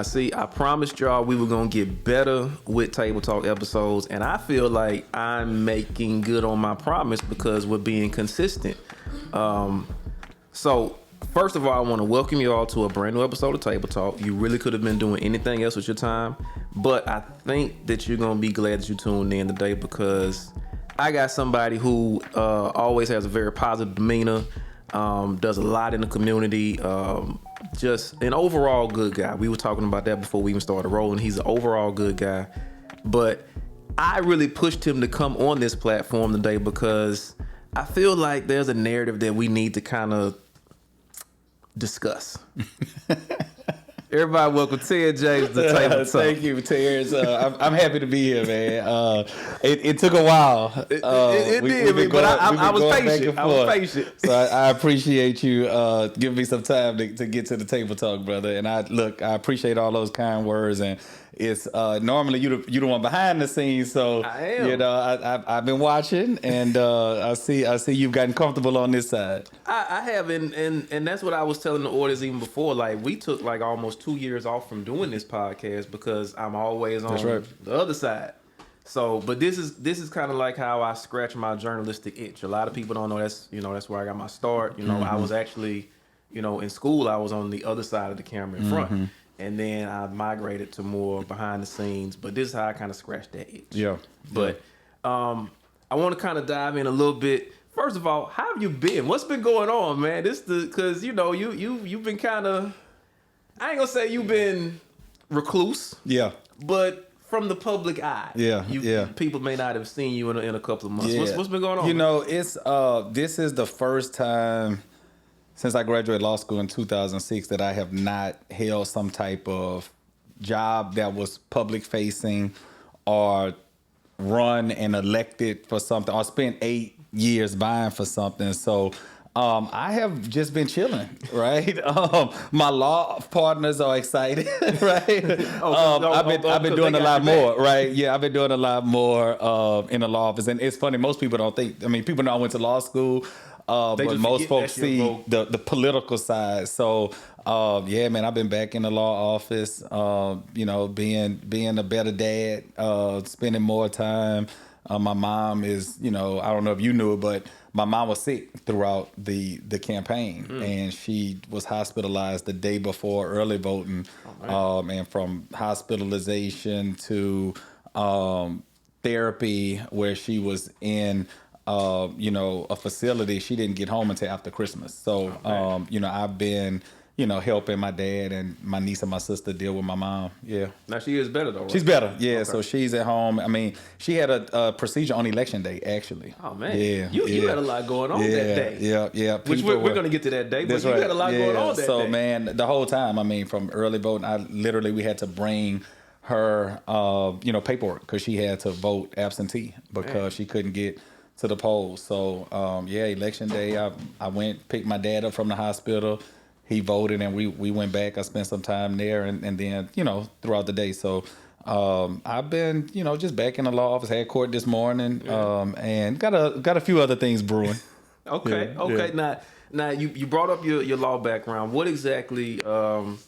see, I promised y'all we were gonna get better with Table Talk episodes, and I feel like I'm making good on my promise because we're being consistent. So first of all, I want to welcome you all to a brand new episode of Table Talk. You really could have been doing anything else with your time, but I think that you're gonna be glad that you tuned in today because I got somebody who always has a very positive demeanor, does a lot in the community, just an overall good guy. We were talking about that before we even started rolling. He's an overall good guy, but I really pushed him to come on this platform today because I feel like there's a narrative that we need to kind of discuss. Everybody, welcome Ted James to Table Talk. Thank you, Terrence. I'm happy to be here, man. It took a while. It did, but I was patient. So I appreciate you giving me some time to get to the Table Talk, brother. And I appreciate all those kind words. And it's normally you the one behind the scenes, so I am. You know I've been watching, and I see you've gotten comfortable on this side. I have, and that's what I was telling the audience even before. Like we took like almost 2 years off from doing this podcast because I'm always on the other side. So, but this is kind of like how I scratch my journalistic itch. A lot of people don't know that's where I got my start. I was actually, in school I was on the other side of the camera in front. And then I migrated to more behind the scenes. But this is how I kind of scratched that itch. Yeah. But I want to kind of dive in a little bit. First of all, how have you been? What's been going on, man? Because you've been kind of, I ain't gonna say you've been recluse. Yeah. But from the public eye. Yeah. People may not have seen you in a couple of months. Yeah. What's been going on? It's this is the first time since I graduated law school in 2006 that I have not held some type of job that was public facing or run and elected for something or spent 8 years buying for something. So I have just been chilling, right? My law partners are excited, right? I've been doing a lot more, right? Yeah, I've been doing a lot more in the law office. And it's funny, most people don't think, but know I went to law school. But most folks see the political side. So, man, I've been back in the law office, being a better dad, spending more time. My mom is, I don't know if you knew it, but my mom was sick throughout the campaign, and she was hospitalized the day before early voting. And from hospitalization to therapy where she was in a facility, she didn't get home until after Christmas. So, I've been, helping my dad and my niece and my sister deal with my mom. Yeah. Now she is better though, right? She's better. Yeah. Okay. So she's at home. She had a procedure on election day, actually. Oh man. Yeah. You had a lot going on that day. Yeah. Which we're going to get to that day, but you had a lot going on that day. So man, the whole time, from early voting, we had to bring her, paperwork because she had to vote absentee because she couldn't get to the polls. So, election day, I went, picked my dad up from the hospital. He voted and we went back. I spent some time there and then, throughout the day. So, I've been, just back in the law office, had court this morning, and got a few other things brewing. Okay. Yeah. Now you brought up your law background. What exactly, do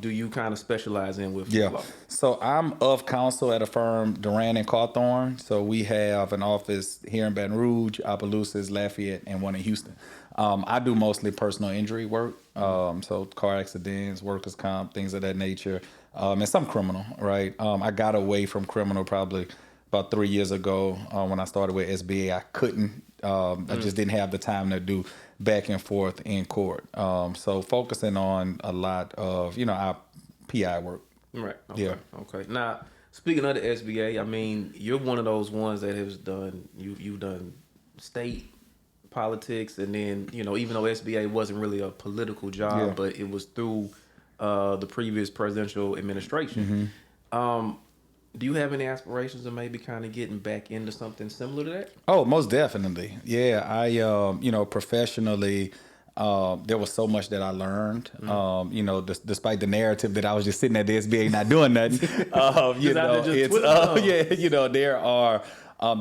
you kind of specialize in with law? So I'm of counsel at a firm, Duran and Cawthorn. So we have an office here in Baton Rouge, Opelousas, Lafayette, and one in Houston. I do mostly personal injury work, so car accidents, workers' comp, things of that nature, and some criminal, right? I got away from criminal probably about 3 years ago when I started with SBA. I couldn't, I just didn't have the time to do back and forth in court. So focusing on a lot of, our PI work. Right. Okay. Yeah. Okay. Now, speaking of the SBA, you're one of those ones that has done, you've done state politics, and then, even though SBA wasn't really a political job, but it was through the previous presidential administration. Do you have any aspirations of maybe kind of getting back into something similar to that? Oh, most definitely. Yeah, I, professionally, there was so much that I learned. Despite the narrative that I was just sitting at the SBA not doing nothing.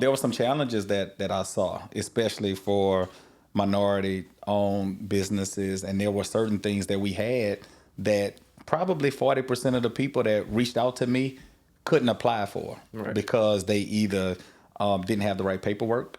There were some challenges that I saw, especially for minority-owned businesses, and there were certain things that we had that probably 40% of the people that reached out to me couldn't apply for because they either didn't have the right paperwork,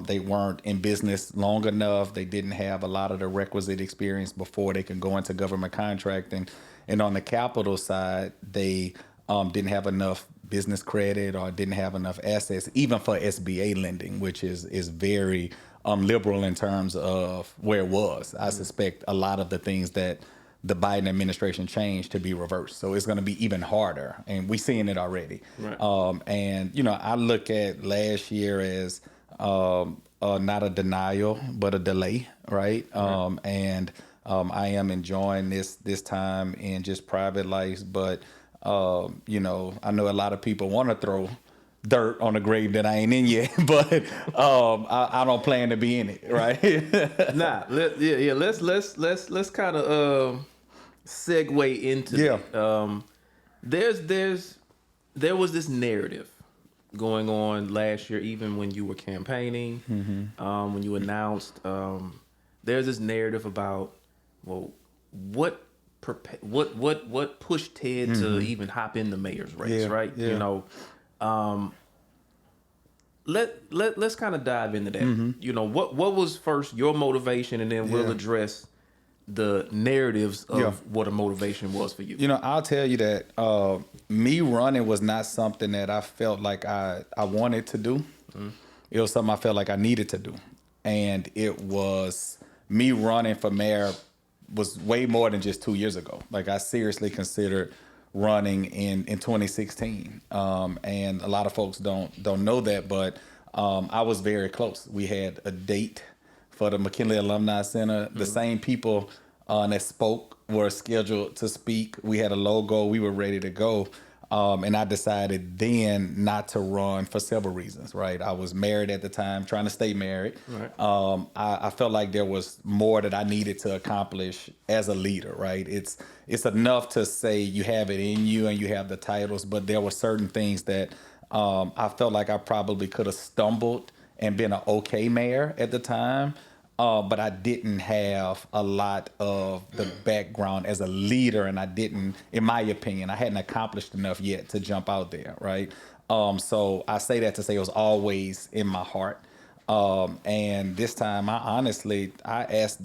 they weren't in business long enough, they didn't have a lot of the requisite experience before they could go into government contracting, and on the capital side, they didn't have enough business credit or didn't have enough assets, even for SBA lending, which is very liberal in terms of where it was. I suspect a lot of the things that the Biden administration changed to be reversed. So it's going to be even harder, and we're seeing it already. And, you know, I look at last year as not a denial, but a delay, right? And I am enjoying this time in just private life, but, you know, I know a lot of people want to throw dirt on a grave that I ain't in yet, but I don't plan to be in it, right? Let's kind of segue into that. There was this narrative going on last year, even when you were campaigning, when you announced. There's this narrative about, well, what pushed Ted to even hop in the mayor's race, right? You know. Let's kind of dive into that. You know, what was first your motivation, and then we'll address the narratives of what a motivation was for you. You know, I'll tell you that me running was not something that I felt like I wanted to do. It was something I felt like I needed to do, and it was me running for mayor was way more than just 2 years ago. Like, I seriously considered running in 2016, and a lot of folks don't know that, but I was very close. We had a date for the McKinley Alumni Center. The same people that spoke were scheduled to speak. We had a logo. We were ready to go. And I decided then not to run for several reasons, right? I was married at the time, trying to stay married. I felt like there was more that I needed to accomplish as a leader, right? It's enough to say you have it in you and you have the titles, but there were certain things that I felt like I probably could have stumbled and been an okay mayor at the time. But I didn't have a lot of the background as a leader, and I didn't, in my opinion, I hadn't accomplished enough yet to jump out there, right? So I say that to say it was always in my heart. And this time, I asked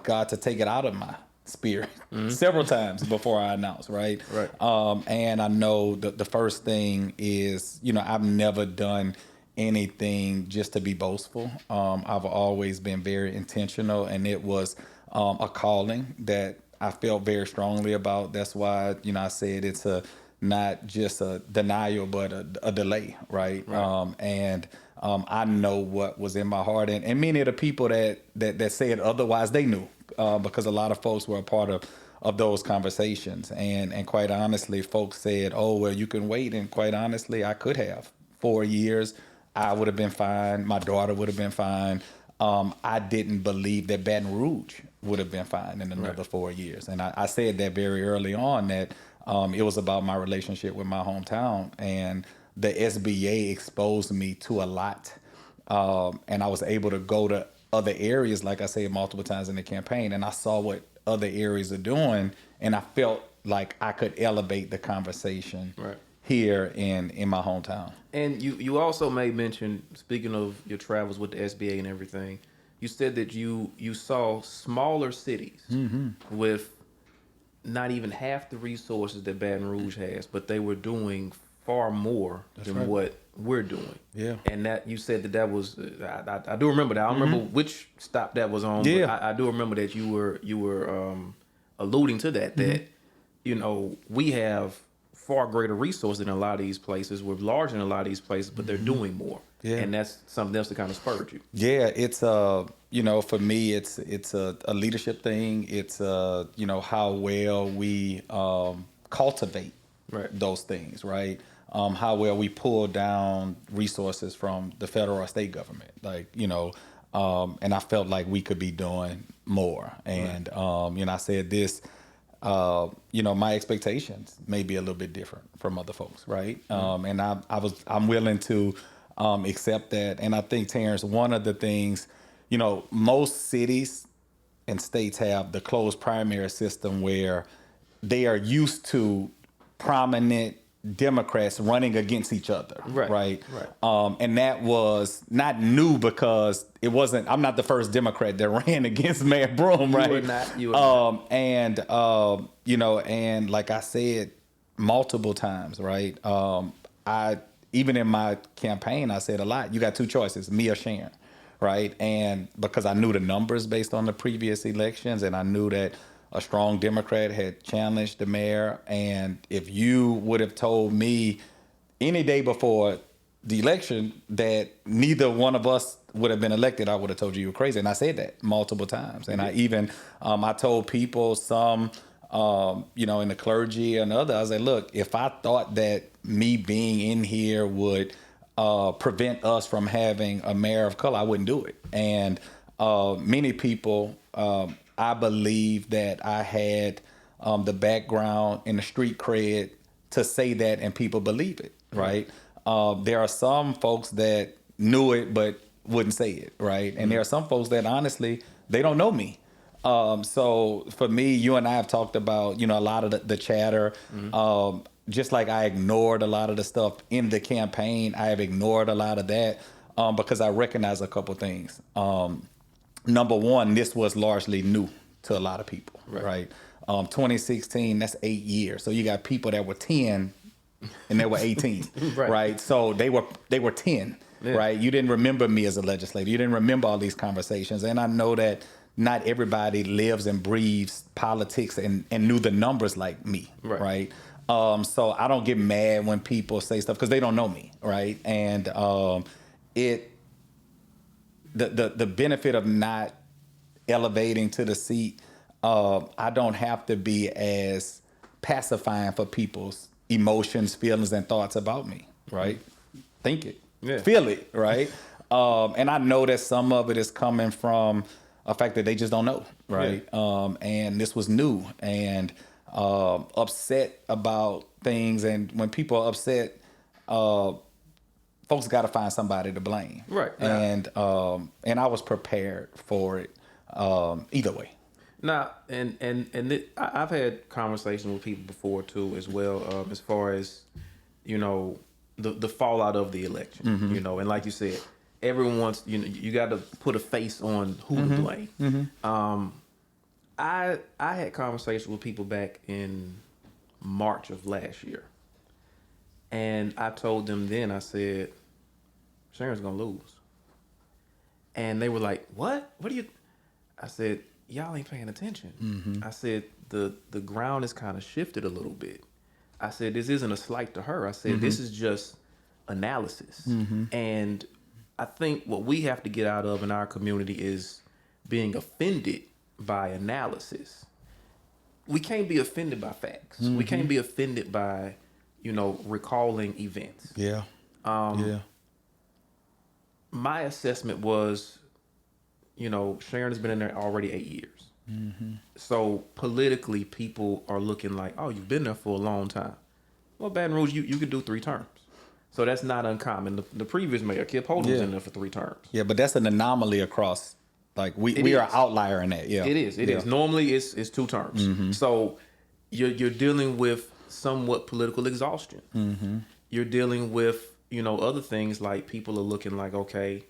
God to take it out of my spirit several times before I announced, right? And I know the first thing is, you know, I've never done anything just to be boastful. I've always been very intentional, and it was a calling that I felt very strongly about. That's why, you know, I said it's not just a denial, but a delay, right? And I know what was in my heart, and many of the people that said otherwise, they knew, because a lot of folks were a part of those conversations, and quite honestly, folks said, "Oh, well, you can wait," and quite honestly, I could have 4 years. I would have been fine. My daughter would have been fine. I didn't believe that Baton Rouge would have been fine in another 4 years. And I said that very early on, that it was about my relationship with my hometown. And the SBA exposed me to a lot. And I was able to go to other areas, like I said multiple times in the campaign, and I saw what other areas are doing, and I felt like I could elevate the conversation here in my hometown. And you also made mention, speaking of your travels with the SBA and everything, you said that you saw smaller cities with not even half the resources that Baton Rouge has, but they were doing far more than what we're doing. And that you said that was I do remember that. I don't remember which stop that was on, but I do remember that you were alluding to that you know, we have far greater resources in a lot of these places. We're larger in a lot of these places, but they're doing more. And that's something else that kind of spurred you. It's you know, for me, it's a leadership thing. It's you know, how well we cultivate those things, right? How well we pull down resources from the federal or state government, like, you know, and I felt like we could be doing more. And you know, I said this. You know, my expectations may be a little bit different from other folks, right? And I'm willing to accept that. And I think, Terrence, one of the things, you know, most cities and states have the closed primary system where they are used to prominent Democrats running against each other, right? And that was not new because it wasn't. I'm not the first Democrat that ran against Mayor Broom, right? You were not. And and like I said multiple times, right? I even in my campaign, I said a lot. You got two choices, me or Sharon, right? And because I knew the numbers based on the previous elections, and I knew that a strong Democrat had challenged the mayor. And if you would have told me any day before the election that neither one of us would have been elected, I would have told you were crazy. And I said that multiple times. And I even, I told people, some, in the clergy and other, I said, look, if I thought that me being in here would prevent us from having a mayor of color, I wouldn't do it. And many people, I believe that I had the background and the street cred to say that, and people believe it, right? There are some folks that knew it but wouldn't say it, right? And there are some folks that honestly, they don't know me. So for me, you and I have talked about, a lot of the chatter. Just like I ignored a lot of the stuff in the campaign, I have ignored a lot of that because I recognize a couple things. Number one, this was largely new to a lot of people, right? 2016, that's 8 years. So you got people that were 10 and they were 18, right? So they were 10, right? You didn't remember me as a legislator. You didn't remember all these conversations. And I know that not everybody lives and breathes politics and knew the numbers like me, right? So I don't get mad when people say stuff because they don't know me, right? And the benefit of not elevating to the seat, I don't have to be as pacifying for people's emotions, feelings, and thoughts about me, right? Think it, feel it, right? And I know that some of it is coming from a fact that they just don't know, right? And this was new, and upset about things. And when people are upset, folks got to find somebody to blame, And I was prepared for it either way. Now, I've had conversations with people before too, as well, as far as the fallout of the election, and like you said, everyone wants you got to put a face on who to blame. I had conversations with people back in March of last year, and I told them then, I said, Sharon's gonna lose. And they were like, what do you? I said, y'all ain't paying attention. I said, the ground is kind of shifted a little bit. I said, this isn't a slight to her. I said, this is just analysis. And I think what we have to get out of in our community is being offended by analysis. We can't be offended by facts. We can't be offended by, recalling events. My assessment was, Sharon has been in there already 8 years. So politically, people are looking like, oh, you've been there for a long time. Well, Baton Rouge, you could do 3 terms. So that's not uncommon. The previous mayor, Kip Holden, was in there for 3 terms. Yeah, but that's an anomaly across. Like we are an outlier in that. Yeah, it is. It is. Normally, it's 2 terms. So you're dealing with somewhat political exhaustion. You're dealing with other things like people are looking like, okay,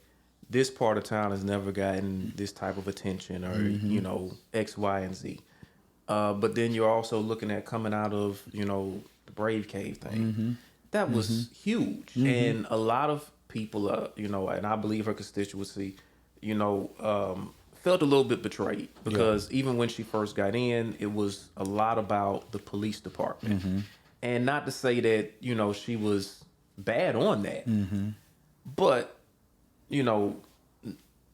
this part of town has never gotten this type of attention, or X, Y, and Z. But then you're also looking at coming out of the Brave Cave thing. That was huge, and a lot of people, and I believe her constituency, felt a little bit betrayed because even when she first got in, it was a lot about the police department, and not to say that she was bad on that, but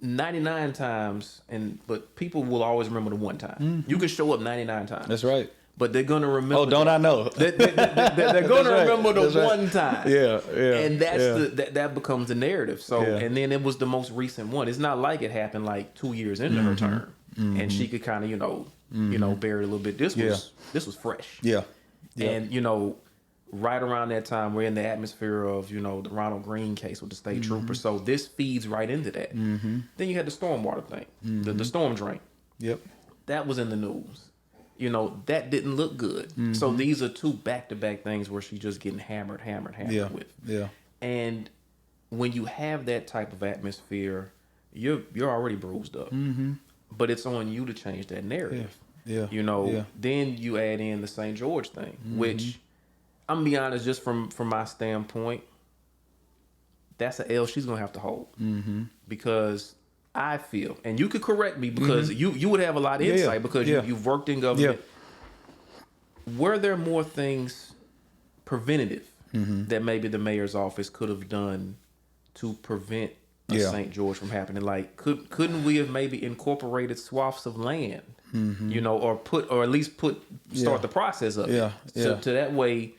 99 times, but people will always remember the one time. You can show up 99 times. That's right. But they're gonna remember. Oh, don't I know? They're gonna remember the one time. Yeah. And that's that becomes the narrative. So, and then it was the most recent one. It's not like it happened like 2 years into her term, and she could kind of bear it a little bit. This was fresh. Yeah. And right around that time, we're in the atmosphere of the Ronald Green case with the state trooper. So this feeds right into that. Then you had the stormwater thing, the storm drain. Yep. That was in the news. You know, that didn't look good. So these are two back-to-back things where she's just getting hammered with. Yeah. And when you have that type of atmosphere, you're already bruised up. But it's on you to change that narrative. Yeah. You know, then you add in the St. George thing, which I'm gonna be honest, just from my standpoint, that's an L she's gonna have to hold. Because I feel, and you could correct me because you would have a lot of insight because you've worked in government. Were there more things preventative that maybe the mayor's office could have done to prevent a St. George from happening? Like, couldn't we have maybe incorporated swaths of land, you know, or at least start the process of it? So that way,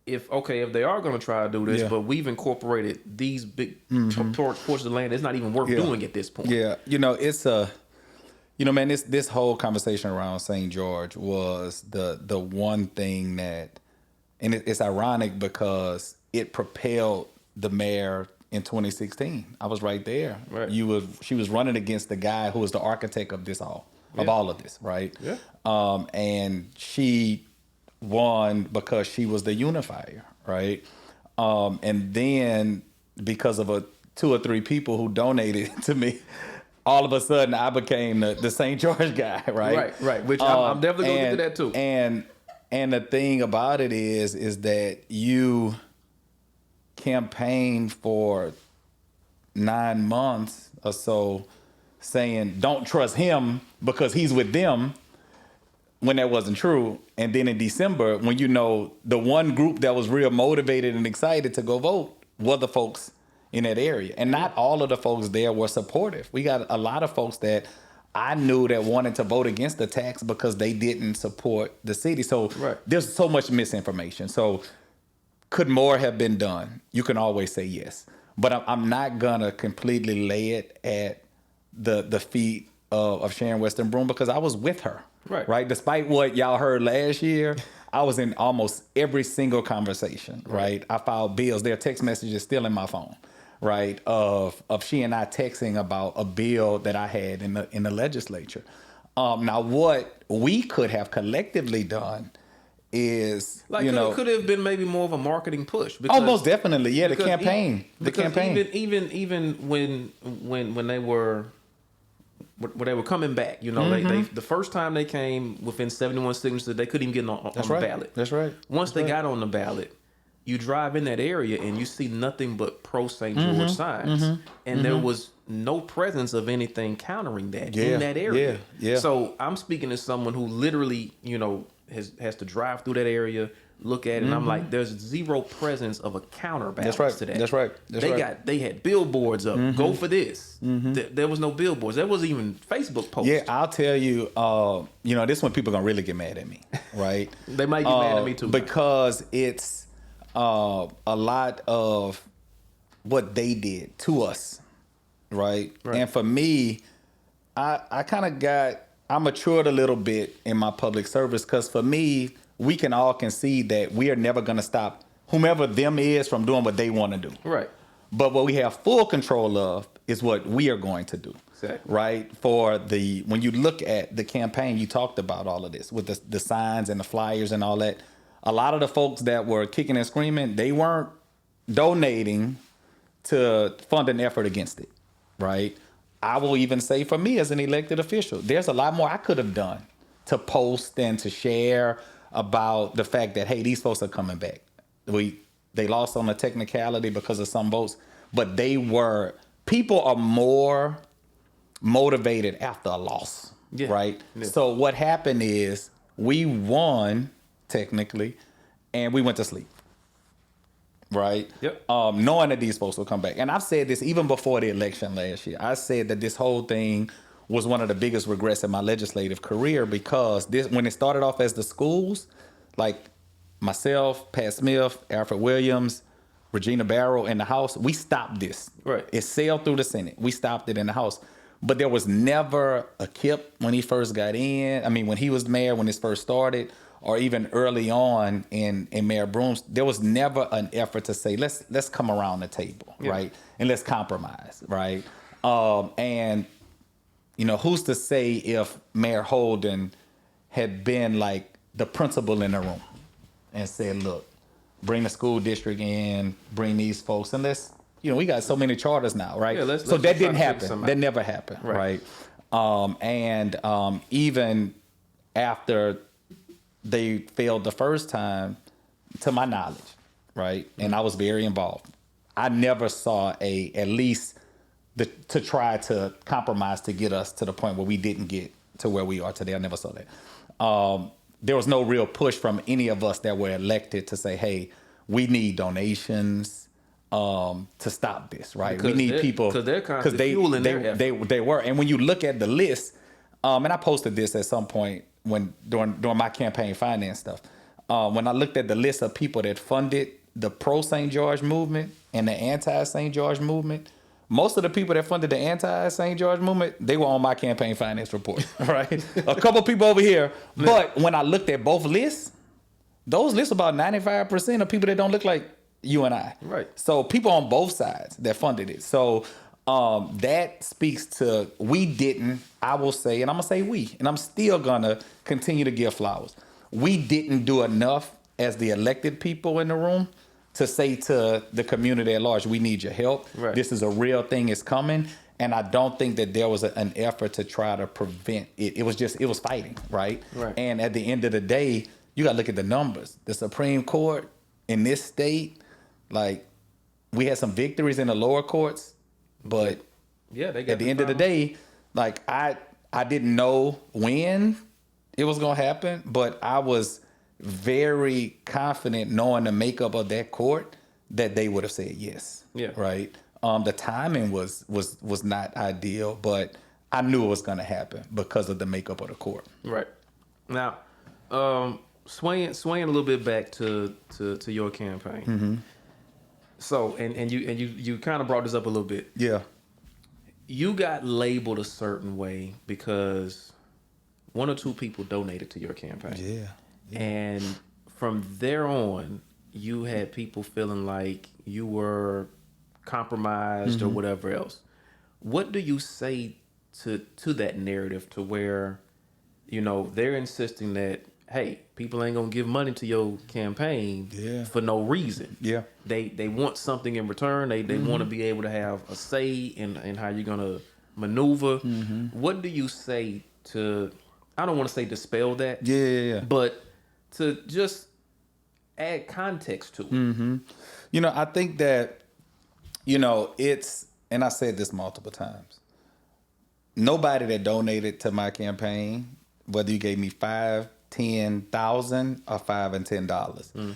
if they are going to try to do this, but we've incorporated these big portions of land, it's not even worth doing at this point. Yeah, you know, it's man, this whole conversation around St. George was the one thing that, and it's ironic because it propelled the mayor in 2016. I was right there. Right. She was running against the guy who was the architect of all of this, right? Yeah. And she won because she was the unifier, right? And then because of two or three people who donated to me, all of a sudden I became the St. George guy, right? Right. Which I'm definitely going to get to that too. And the thing about it is that you campaigned for 9 months or so saying don't trust him because he's with them, when that wasn't true. And then in December, when you know the one group that was real motivated and excited to go vote were the folks in that area. And not all of the folks there were supportive. We got a lot of folks that I knew that wanted to vote against the tax because they didn't support the city. So there's so much misinformation. So could more have been done? You can always say yes. But I'm not going to completely lay it at the feet of Sharon Weston Broome because I was with her. Right. Despite what y'all heard last year, I was in almost every single conversation. Right. I filed bills. There are text messages still in my phone. Right. Of she and I texting about a bill that I had in the legislature. Now, what we could have collectively done is, could have been maybe more of a marketing push. Because, most definitely. Yeah. The campaign. Even when they were coming back, they the first time they came within 71 signatures, they couldn't even get on the ballot. That's right. Once they got on the ballot, you drive in that area and you see nothing but pro St. George signs, and there was no presence of anything countering that in that area. Yeah. So I'm speaking to someone who literally, has to drive through that area, look at it, and I'm like, there's zero presence of a counterbalance to that. That's right. They had billboards up. Go for this. There was no billboards. There wasn't even Facebook posts. Yeah, I'll tell you. This one people gonna really get mad at me, right? They might get mad at me too because it's a lot of what they did to us, right? And for me, I matured a little bit in my public service because for me, we can all concede that we are never going to stop whomever them is from doing what they want to do. Right. But what we have full control of is what we are going to do. Exactly. Right. When you look at the campaign, you talked about all of this with the signs and the flyers and all that. A lot of the folks that were kicking and screaming, they weren't donating to fund an effort against it. Right. I will even say for me as an elected official, there's a lot more I could have done to post and to share about the fact that, hey, these folks are coming back. They lost on a technicality because of some votes, but people are more motivated after a loss, right? Yeah. So what happened is we won technically and we went to sleep, right? Yep. Knowing that these folks will come back. And I've said this even before the election last year. I said that this whole thing was one of the biggest regrets in my legislative career because when it started off as the schools, like myself, Pat Smith, Alfred Williams, Regina Barrow in the House, we stopped this. Right. It sailed through the Senate. We stopped it in the House. But there was never a Kip when he first got in. I mean, when he was mayor, when this first started, or even early on in Mayor Broome's, there was never an effort to say, let's come around the table, right? And let's compromise, right? And who's to say if Mayor Holden had been like the principal in the room and said, look, bring the school district in, bring these folks, and let's, we got so many charters now, right? Yeah, so that didn't happen. That never happened, right? Even after they failed the first time, to my knowledge, right? And I was very involved. I never saw at least to try to compromise to get us to the point where we didn't get to where we are today. I never saw that. There was no real push from any of us that were elected to say, hey, we need donations to stop this, right? Because we need people because they're constantly fueling their effort. They were. And when you look at the list, and I posted this at some point during my campaign finance stuff, when I looked at the list of people that funded the pro St. George movement and the anti St. George movement, most of the people that funded the anti-St. George movement, they were on my campaign finance report, right? A couple people over here. But when I looked at both lists, those lists about 95% of people that don't look like you and I. Right. So people on both sides that funded it. So that speaks to, we didn't, I will say, and I'm going to say we, and I'm still going to continue to give flowers. We didn't do enough as the elected people in the room to say to the community at large, we need your help. Right. This is a real thing, it's coming. And I don't think that there was an effort to try to prevent it. It was fighting, right? And at the end of the day, you got to look at the numbers. The Supreme Court in this state, like, we had some victories in the lower courts, but they got at the end of the day, like, I didn't know when it was going to happen, but I was very confident knowing the makeup of that court that they would have said yes. Yeah. Right. The timing was not ideal, but I knew it was going to happen because of the makeup of the court. Right. Now, swaying a little bit back to your campaign. Mm-hmm. So, and you kind of brought this up a little bit. Yeah. You got labeled a certain way because one or two people donated to your campaign. Yeah. And from there on, you had people feeling like you were compromised or whatever else. What do you say to that narrative, to where, they're insisting that, hey, people ain't gonna give money to your campaign for no reason. Yeah. They want something in return. They want to be able to have a say in how you're gonna maneuver. What do you say to, I don't want to say dispel that. Yeah. But to just add context to it. I think that, it's, and I said this multiple times, nobody that donated to my campaign, whether you gave me $5,000, $10,000 or $5 and $10,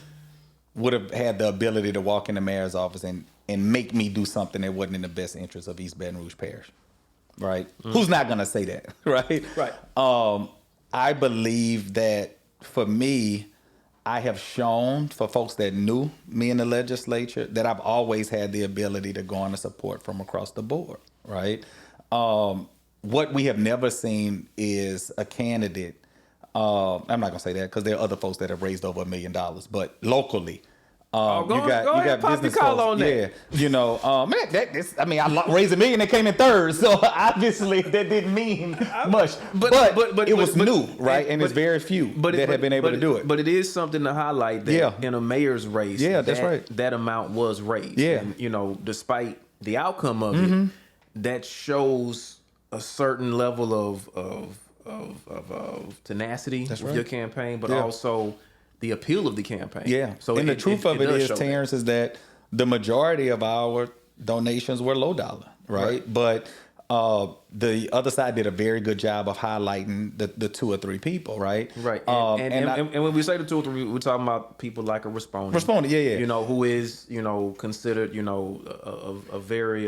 would have had the ability to walk in the mayor's office and make me do something that wasn't in the best interest of East Baton Rouge Parish. Right? Who's not going to say that? Right? Right. I believe that for me, I have shown, for folks that knew me in the legislature, that I've always had the ability to garner support from across the board, right? What we have never seen is a candidate. I'm not gonna say that because there are other folks that have raised over $1 million, but locally, you got business folks. On that. Man, I raised $1 million. They came in third, so obviously that didn't mean much. But it was new, right? And it's very few that have been able to do it. But it is something to highlight that in a mayor's race, that's right. That amount was raised. Yeah, and, despite the outcome of it, that shows a certain level of tenacity with your campaign, but also the appeal of the campaign. Yeah. So the truth of it is, Terrence, is that the majority of our donations were low dollar, right? But the other side did a very good job of highlighting the two or three people, right? Right. And when we say the two or three, we're talking about people like a respondent. Who is, considered, a very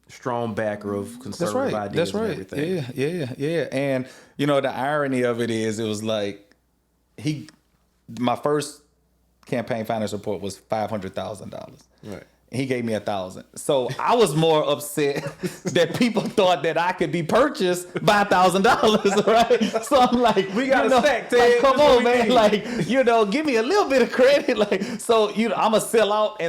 strong backer of conservative ideas and everything. Yeah. And, the irony of it is, it was like, my first campaign finance report was $500,000. Right. He gave me $1,000. So I was more upset that people thought that I could be purchased by $1,000, right? So I'm like, we got a stack, Ted. Like, come on, man. Like, give me a little bit of credit. Like, so I'm gonna sell out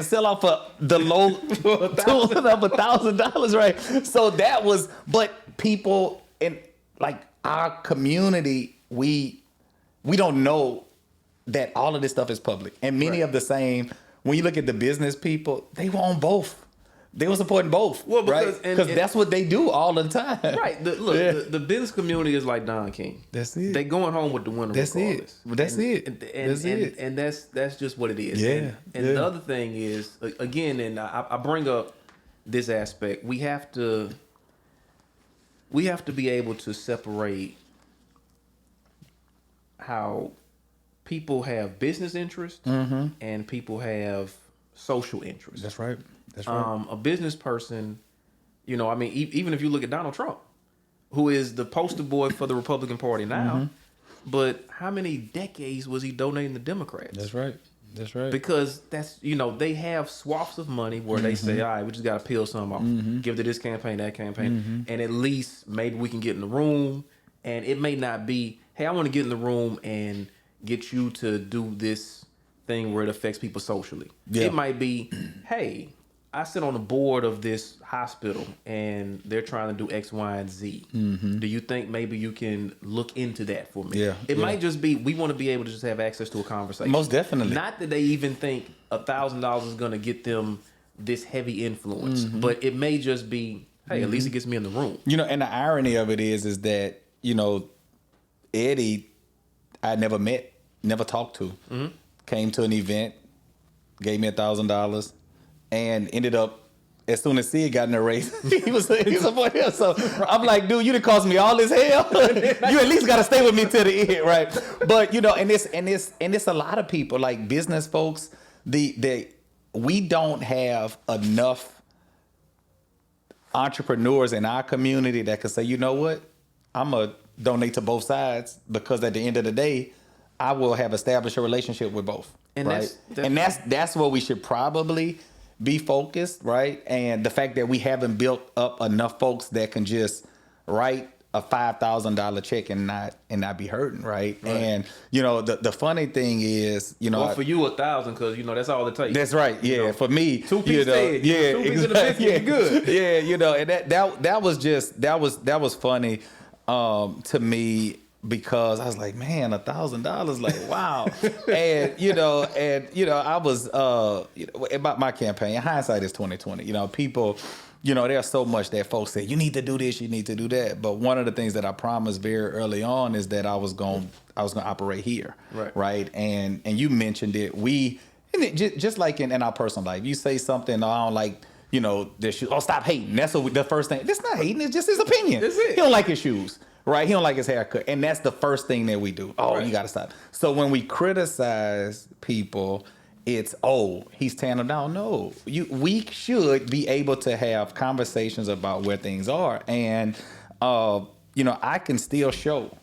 for the low $1,000, right? So that was, but people, and like, our community, we don't know that all of this stuff is public. And many of the same, when you look at the business people, they were on both. They were supporting both. Well, because that's what they do all the time. Right. The business community is like Don King. That's it. They going home with the winner. That's it. That's it. And that's just what it is. Yeah. And the other thing is, again, and I bring up this aspect, we have to be able to separate how people have business interests and people have social interests. That's right. That's right. A business person, I mean, even if you look at Donald Trump, who is the poster boy for the Republican Party now, but how many decades was he donating to Democrats? That's right. That's right. Because that's, they have swaths of money where they say, all right, we just got to peel some off. Give to this campaign, that campaign. And at least maybe we can get in the room. And it may not be, hey, I want to get in the room and get you to do this thing where it affects people socially. Yeah. It might be, hey, I sit on the board of this hospital and they're trying to do X, Y, and Z. Do you think maybe you can look into that for me? Yeah. It might just be, we want to be able to just have access to a conversation. Most definitely. Not that they even think $1,000 is going to get them this heavy influence, but it may just be, hey, at least it gets me in the room. And the irony of it is that, Eddie, I never met, never talked to, came to an event, gave me $1,000, and ended up, as soon as Sid got in the race, he was supporting him. So I'm like, dude, you done cost me all this hell. You at least got to stay with me till the end, right? But and it's a lot of people, like business folks. We don't have enough entrepreneurs in our community that can say, you know what, I'm gonna donate to both sides, because at the end of the day, I will have established a relationship with both. And right? That's where we should probably be focused, right? And the fact that we haven't built up enough folks that can just write a $5,000 check and not be hurting, right? And the funny thing is, for you 1,000, because that's all it takes. That's right. Yeah, for me, 2 pieces, yeah, 2 pieces of the biscuit, yeah, good. Yeah, and that was funny to me, because I was like, man, $1,000, like, wow. and I was about my campaign. Hindsight is 2020. People, there's so much that folks say, you need to do this, you need to do that. But one of the things that I promised very early on is that I was going to operate here, right? And you mentioned it. Just like in our personal life, you say something, I don't like, this shoe. Oh, stop hating. That's the first thing. That's not hating. It's just his opinion. That's it. He don't like his shoes. Right, he don't like his haircut, and that's the first thing that we do. Oh, you gotta stop. So when we criticize people, it's he's tearing them down. No, we should be able to have conversations about where things are, and I can still show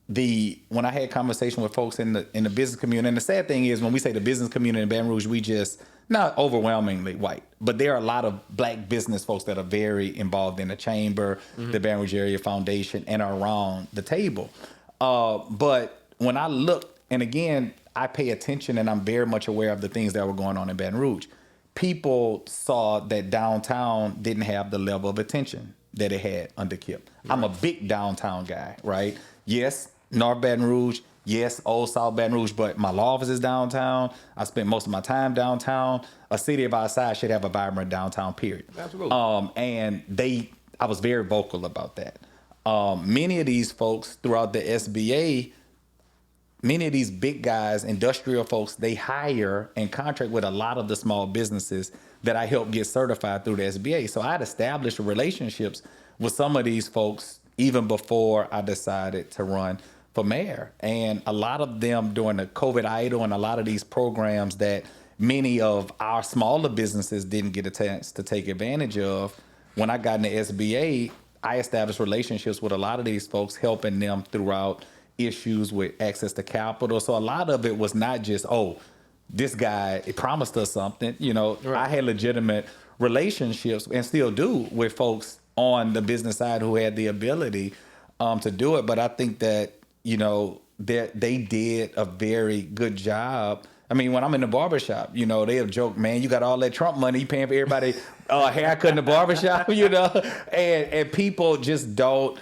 when I had conversation with folks in the business community. And the sad thing is, when we say the business community in Baton Rouge, we just not overwhelmingly white, but there are a lot of black business folks that are very involved in the chamber, the Baton Rouge Area Foundation, and are around the table. But when I look, and again, I pay attention and I'm very much aware of the things that were going on in Baton Rouge. People saw that downtown didn't have the level of attention that it had under Kip. Right. I'm a big downtown guy, right? Yes, North Baton Rouge. Yes, Old South Baton Rouge, but my law office is downtown. I spend most of my time downtown. A city of our size should have a vibrant downtown, period. Absolutely. I was very vocal about that. Many of these folks throughout the SBA, many of these big guys, industrial folks, they hire and contract with a lot of the small businesses that I helped get certified through the SBA. So I had established relationships with some of these folks even before I decided to run for mayor. And a lot of them during the COVID idle and a lot of these programs that many of our smaller businesses didn't get a chance to take advantage of, when I got in the SBA, I established relationships with a lot of these folks, helping them throughout issues with access to capital. So a lot of it was not just, this guy promised us something. Right. I had legitimate relationships, and still do, with folks on the business side who had the ability to do it. But I think that they did a very good job. I mean, when I'm in the barbershop, they'll joke, man, you got all that Trump money, you paying for everybody haircut in the barbershop, and people just don't,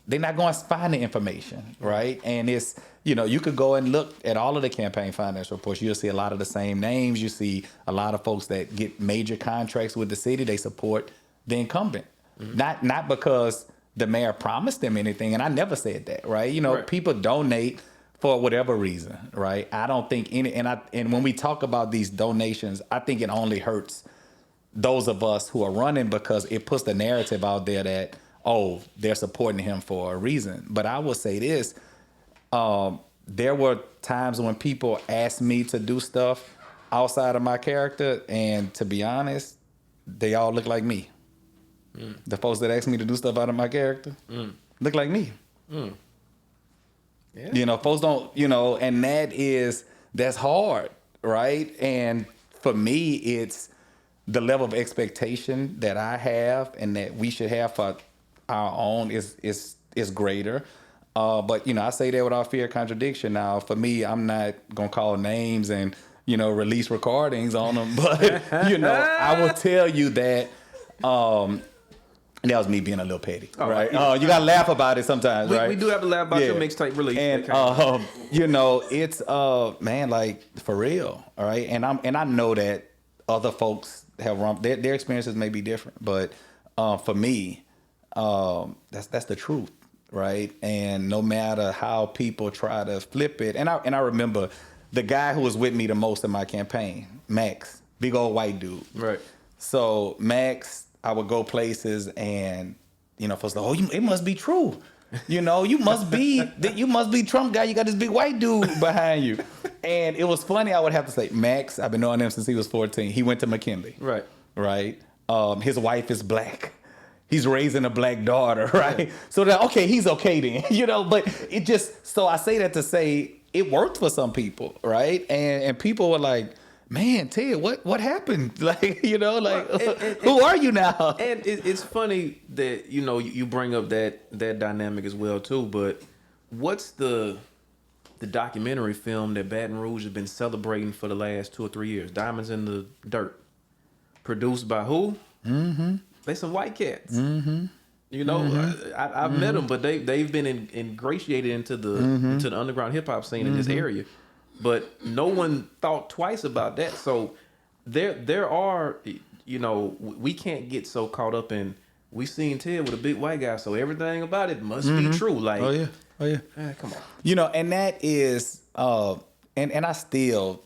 they're not going to find the information, right? And it's, you could go and look at all of the campaign finance reports. You'll see a lot of the same names. You see a lot of folks that get major contracts with the city. They support the incumbent, not because the mayor promised them anything. And I never said that, right? Right. People donate for whatever reason, right? I don't think and when we talk about these donations, I think it only hurts those of us who are running because it puts the narrative out there that, oh, they're supporting him for a reason. But I will say this, there were times when people asked me to do stuff outside of my character, and to be honest, they all look like me. The folks that asked me to do stuff out of my character look like me. Yeah. Folks don't, and that's hard, right? And for me, it's the level of expectation that I have and that we should have for our own is greater. But I say that without fear of contradiction. Now, for me, I'm not gonna call names and release recordings on them. But I will tell you that that was me being a little petty, right? Yeah. You gotta laugh about it sometimes, right? We do have to laugh about your mixtape release. And it's man, like for real, all right. And I know that other folks have run their experiences may be different, but for me, that's the truth, right? And no matter how people try to flip it, and I remember the guy who was with me the most in my campaign, Max, big old white dude, right? So Max, I would go places and folks like, it must be true, you must be Trump guy. You got this big white dude behind you, and it was funny. I would have to say, Max, I've been knowing him since he was 14. He went to McKinley, right. His wife is black. He's raising a black daughter, right? Yeah. So that, okay, he's okay then, but it just, so I say that to say it worked for some people, right? And people were like, man, Ted, what happened? Like, who are you now? And it's funny that, you bring up that dynamic as well too, but what's the documentary film that Baton Rouge has been celebrating for the last 2 or 3 years? Diamonds in the Dirt. Produced by who? Mm-hmm. They some white cats. Mm-hmm. I've met them, but they've been ingratiated into the underground hip hop scene in this area. But no one thought twice about that. So there are, we can't get so caught up in, we seen Ted with a big white guy, so everything about it must be true. Like, oh yeah, come on. And that is, and I still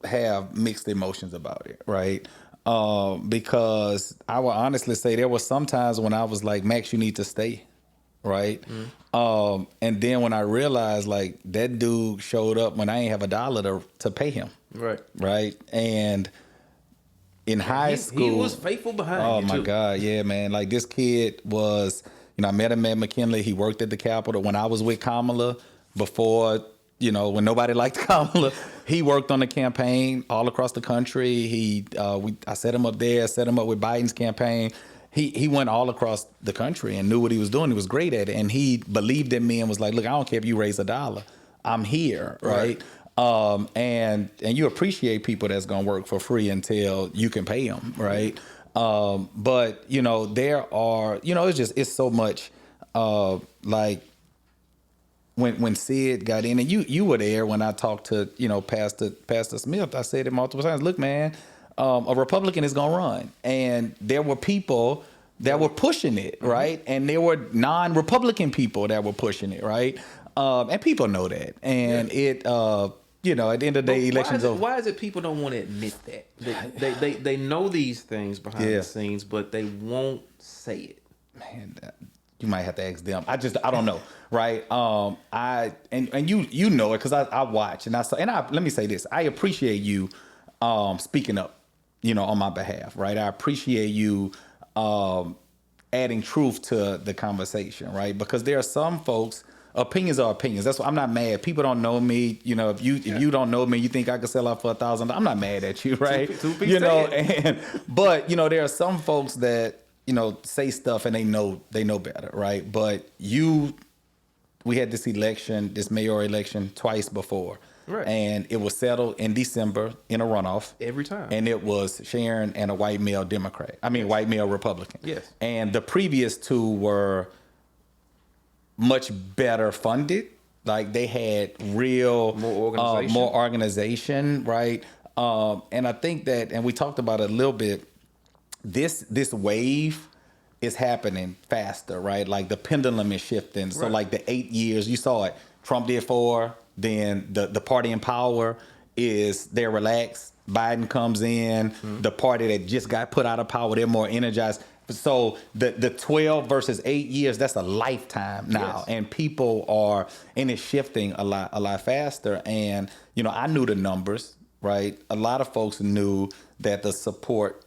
have mixed emotions about it, right? Because I will honestly say there were some times when I was like, Max, you need to stay, right? And then when I realized like that dude showed up when I ain't have $1 to pay him, right? And in high school, he was faithful behind you my too. God, yeah, man. Like this kid was, I met him at McKinley. He worked at the Capitol when I was with Kamala before. When nobody liked Kamala, he worked on the campaign all across the country. I set him up there, set him up with Biden's campaign. He went all across the country and knew what he was doing. He was great at it. And he believed in me and was like, look, I don't care if you raise $1. I'm here, right? And you appreciate people that's going to work for free until you can pay them, right? But, there are, it's so much like, when Sid got in, and you were there when I talked to Pastor Smith, I said it multiple times. Look, man, a Republican is gonna run, and there were people that were pushing it, right? And there were non-Republican people that were pushing it, right? And people know that, and it, at the end of the day, elections over. Why is it people don't want to admit that they know these things behind the scenes, but they won't say it? Man, you might have to ask them. I don't know, right? You know it because I watch and let me say this. I appreciate you speaking up, on my behalf, right? I appreciate you adding truth to the conversation, right? Because there are some folks, opinions are opinions. That's why I'm not mad. People don't know me. If you don't know me, you think I could sell out for $1,000. I'm not mad at you, right? But there are some folks that say stuff and they know better, right? But we had this mayoral election twice before. Right. And it was settled in December in a runoff. Every time. And it was Sharon and a white male Democrat. White male Republican. Yes. And the previous two were much better funded. Like they had real more organization, right? And I think that, and we talked about it a little bit. This wave is happening faster, right? Like the pendulum is shifting. So like the 8 years, you saw it. Trump did 4, then the party in power is they're relaxed. Biden comes in, the party that just got put out of power, they're more energized. So the 12 versus 8 years, that's a lifetime now. Yes. And people are, and it's shifting a lot faster. And, you know, I knew the numbers, right? A lot of folks knew that the support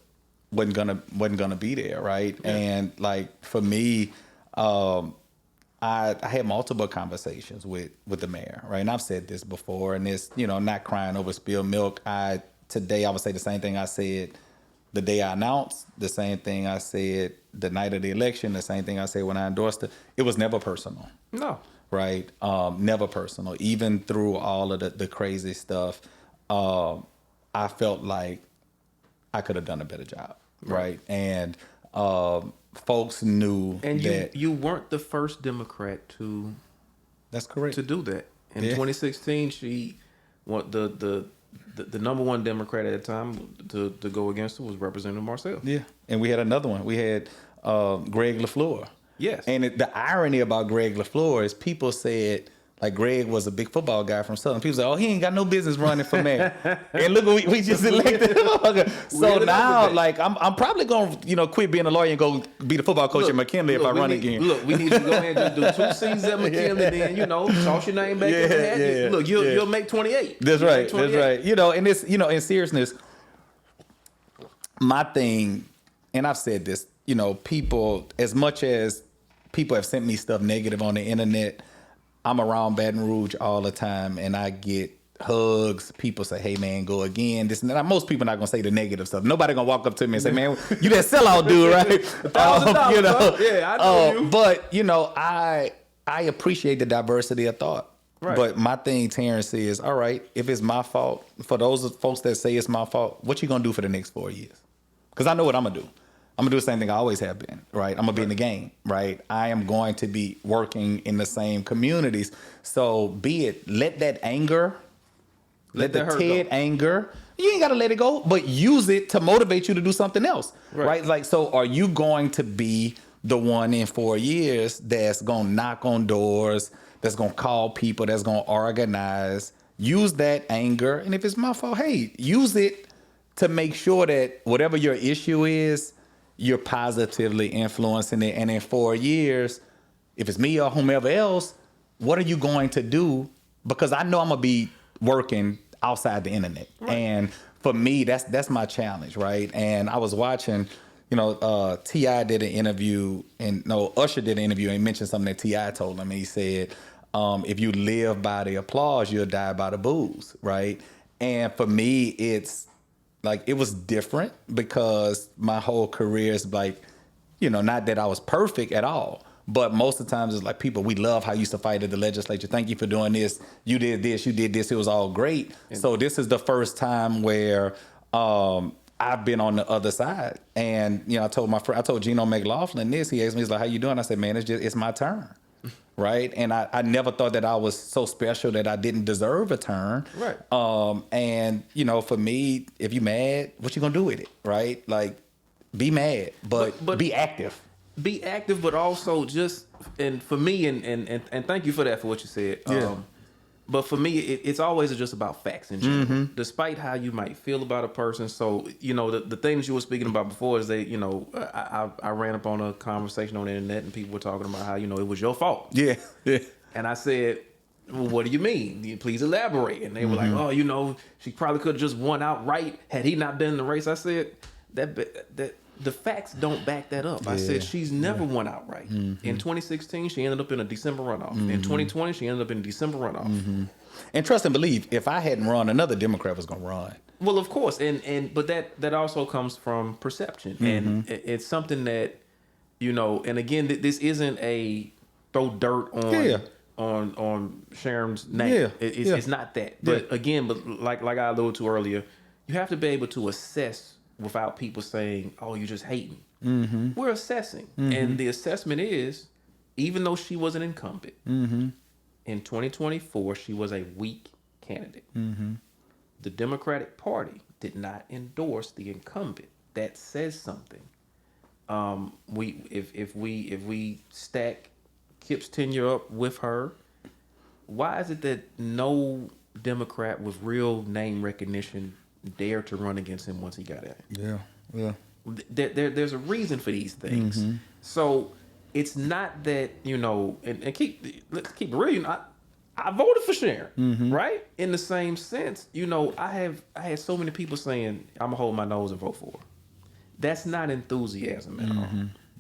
wasn't gonna be there, right? Yeah. And like for me, I had multiple conversations with the mayor, right? And I've said this before, and it's, you know, not crying over spilled milk. Today I would say the same thing I said the day I announced, the same thing I said the night of the election, the same thing I said when I endorsed it. It was never personal. No. Right? Never personal. Even through all of the crazy stuff, I felt like I could have done a better job. Right? And folks knew and that. You weren't the first Democrat to. That's correct. To do that. In 2016, she the number one Democrat at the time to go against her was Representative Marcel. Yeah, and we had another one. We had Greg LaFleur. Yes. And the irony about Greg LaFleur is people said, like, Greg was a big football guy from Southern. People say, oh, he ain't got no business running for mayor. And look, we just elected him. So now, like, I'm probably going to, quit being a lawyer and go be the football coach at McKinley if I run again. Look, we need to go ahead and just do 2 seasons at McKinley, then, toss your name back in the hat. Yeah, look, you'll make 28. That's right. That's right. And this, in seriousness, my thing, and I've said this, people, as much as people have sent me stuff negative on the internet, I'm around Baton Rouge all the time, and I get hugs. People say, hey, man, go again. This and that. Most people not going to say the negative stuff. Nobody going to walk up to me and say, man, you that sellout dude, right? $1,000, yeah, I know you. But, I appreciate the diversity of thought. Right. But my thing, Terrence, is, all right, if it's my fault, for those folks that say it's my fault, what you going to do for the next 4 years? Because I know what I'm going to do. I'm going to do the same thing I always have been, right? I'm going to be in the game, right? I am going to be working in the same communities. So be it, let that anger, let the Ted anger, you ain't got to let it go, but use it to motivate you to do something else, right? Like, so are you going to be the one in 4 years that's going to knock on doors, that's going to call people, that's going to organize? Use that anger. And if it's my fault, hey, use it to make sure that whatever your issue is, you're positively influencing it. And in 4 years, if it's me or whomever else, what are you going to do? Because I know I'm going to be working outside the internet. Right. And for me, that's my challenge, right? And I was watching, T.I. did an interview, Usher did an interview and mentioned something that T.I. told him. And he said, if you live by the applause, you'll die by the boos, right? And for me, it's, like, it was different because my whole career is like, not that I was perfect at all, but most of the times it's like, people, we love how you used to fight at the legislature. Thank you for doing this. You did this, you did this. It was all great. So this is the first time where I've been on the other side. And, I told Gino McLaughlin this. He asked me, he's like, how you doing? I said, man, it's my turn. Right. And I never thought that I was so special that I didn't deserve a turn. Right. And, for me, if you mad, what you going to do with it? Right. Like, be mad, but be active. Be active, but also just, and for me, and thank you for that, for what you said. Yeah. But for me, it's always just about facts in general, despite how you might feel about a person. So, the things you were speaking about before is I ran up on a conversation on the internet and people were talking about how, it was your fault. Yeah. Yeah. And I said, well, what do you mean? Please elaborate. And they were like, oh, she probably could have just won outright had he not been in the race. I said, that the facts don't back that up. Yeah. I said, she's never won outright. In 2016, she ended up in a December runoff. In 2020, she ended up in a December runoff. And trust and believe, if I hadn't run, another Democrat was going to run. Well, of course. But that also comes from perception. And it's something that, and again, this isn't a throw dirt on Sharon's name. Yeah. It's not that. But again, like I alluded to earlier, you have to be able to assess without people saying, oh, you're just hating. We're assessing. And the assessment is, even though she was an incumbent, in 2024, she was a weak candidate. The Democratic Party did not endorse the incumbent. That says something. If we stack Kip's tenure up with her, why is it that no Democrat with real name recognition dared to run against him once he got in? Yeah. There's a reason for these things. So it's not that, and let's keep it real. I voted for Sharon, right? In the same sense, I had so many people saying I'm gonna hold my nose and vote for her. That's not enthusiasm at all.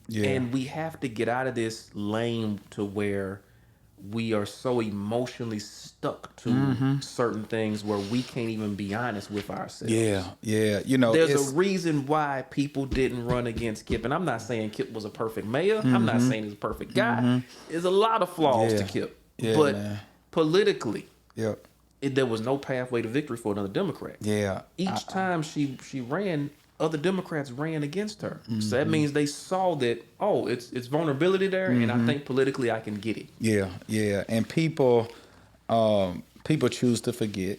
Yeah. And we have to get out of this lane to where we are so emotionally stuck to certain things where we can't even be honest with ourselves. Yeah. There's a reason why people didn't run against Kip. And I'm not saying Kip was a perfect mayor. I'm not saying he's a perfect guy. There's a lot of flaws to Kip. But politically, there was no pathway to victory for another Democrat. Each time she ran, other Democrats ran against her. So that means they saw that, it's vulnerability there, and I think politically I can get it. Yeah. And people choose to forget,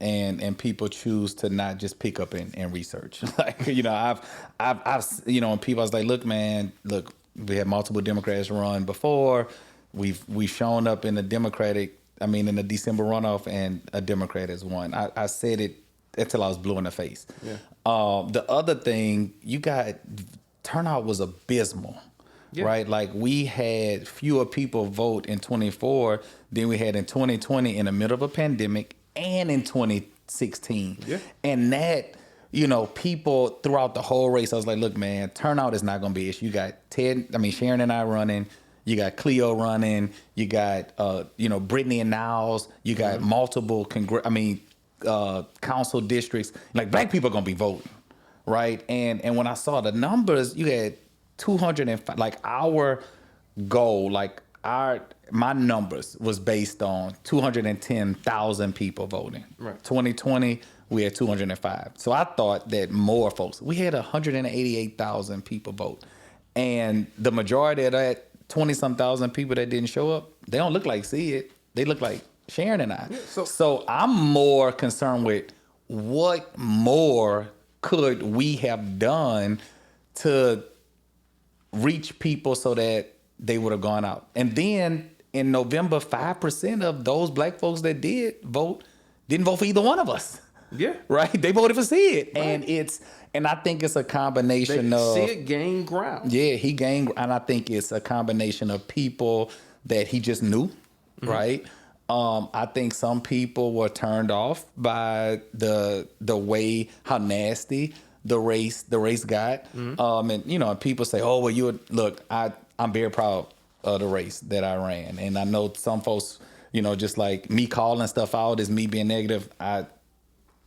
and people choose to not just pick up and research. Like, I've and people, I was like, look, we had multiple Democrats run before. We've shown up in the in the December runoff, and a Democrat has won. I said it until I was blue in the face. The other thing, turnout was abysmal, right? Like, we had fewer people vote in 24 than we had in 2020 in the middle of a pandemic and in 2016. And that, people throughout the whole race, I was like, look, man, turnout is not going to be an issue. You got Sharon and I running. You got Cleo running. You got, Brittany and Niles. You got multiple council districts. Like, black people are gonna be voting, right? And when I saw the numbers, you had 205. Like, our goal, my numbers was based on 210,000 people voting. Right. 2020, we had 205. So I thought that more folks. We had 188,000 people vote, and the majority of that 20-some thousand people that didn't show up, they don't look like Sid. They look like Sharon and I. So I'm more concerned with what more could we have done to reach people so that they would have gone out. And then in November, 5% of those black folks that did vote didn't vote for either one of us. Right? They voted for Sid. Right. And I think it's a combination of Sid gained ground. He gained, and I think it's a combination of people that he just knew, right? I think some people were turned off by the way how nasty the race got. And people say, "Oh, well, I'm very proud of the race that I ran." And I know some folks, just like me calling stuff out as me being negative. I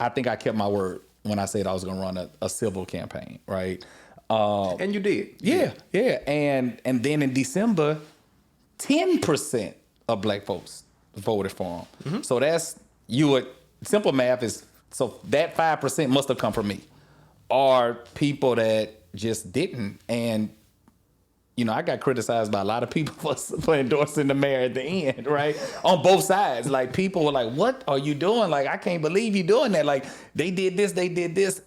think I kept my word when I said I was going to run a civil campaign, right? And you did. Yeah. And then in December, 10% of black folks voted for him. So simple math is, so that 5% must have come from me, or people that just didn't. And I got criticized by a lot of people for endorsing the mayor at the end, right? On both sides. Like, people were like, what are you doing? Like, I can't believe you doing that. Like, they did this.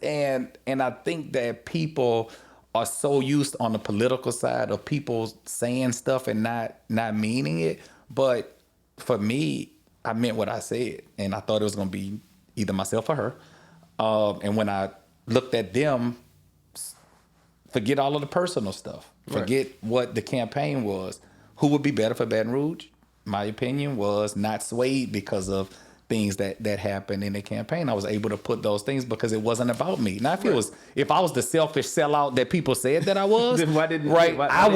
And I think that people are so used on the political side of people saying stuff and not meaning it. But for me, I meant what I said. And I thought it was going to be either myself or her. And when I looked at them, forget all of the personal stuff. Forget what the campaign was. Who would be better for Baton Rouge? My opinion was not swayed because of things that happened in the campaign. I was able to put those things because it wasn't about me. Now, if I was the selfish sellout that people said that I was, then why didn't I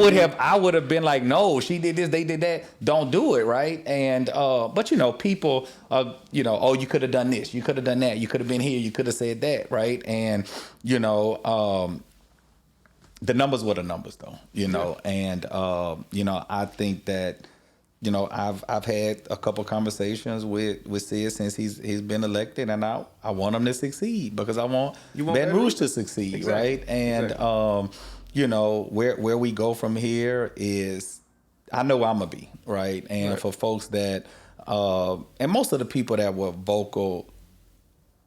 would have been like, no, she did this, they did that. Don't do it, right? And but people, oh, you could have done this, you could have done that, you could have been here, you could have said that, right? And the numbers were the numbers, though, and I think that I've had a couple conversations with Sid since he's been elected, and I want him to succeed because I want Baton Rouge to succeed, right? And where we go from here is I know where I'm gonna be, right? And Right. for folks that, and most of the people that were vocal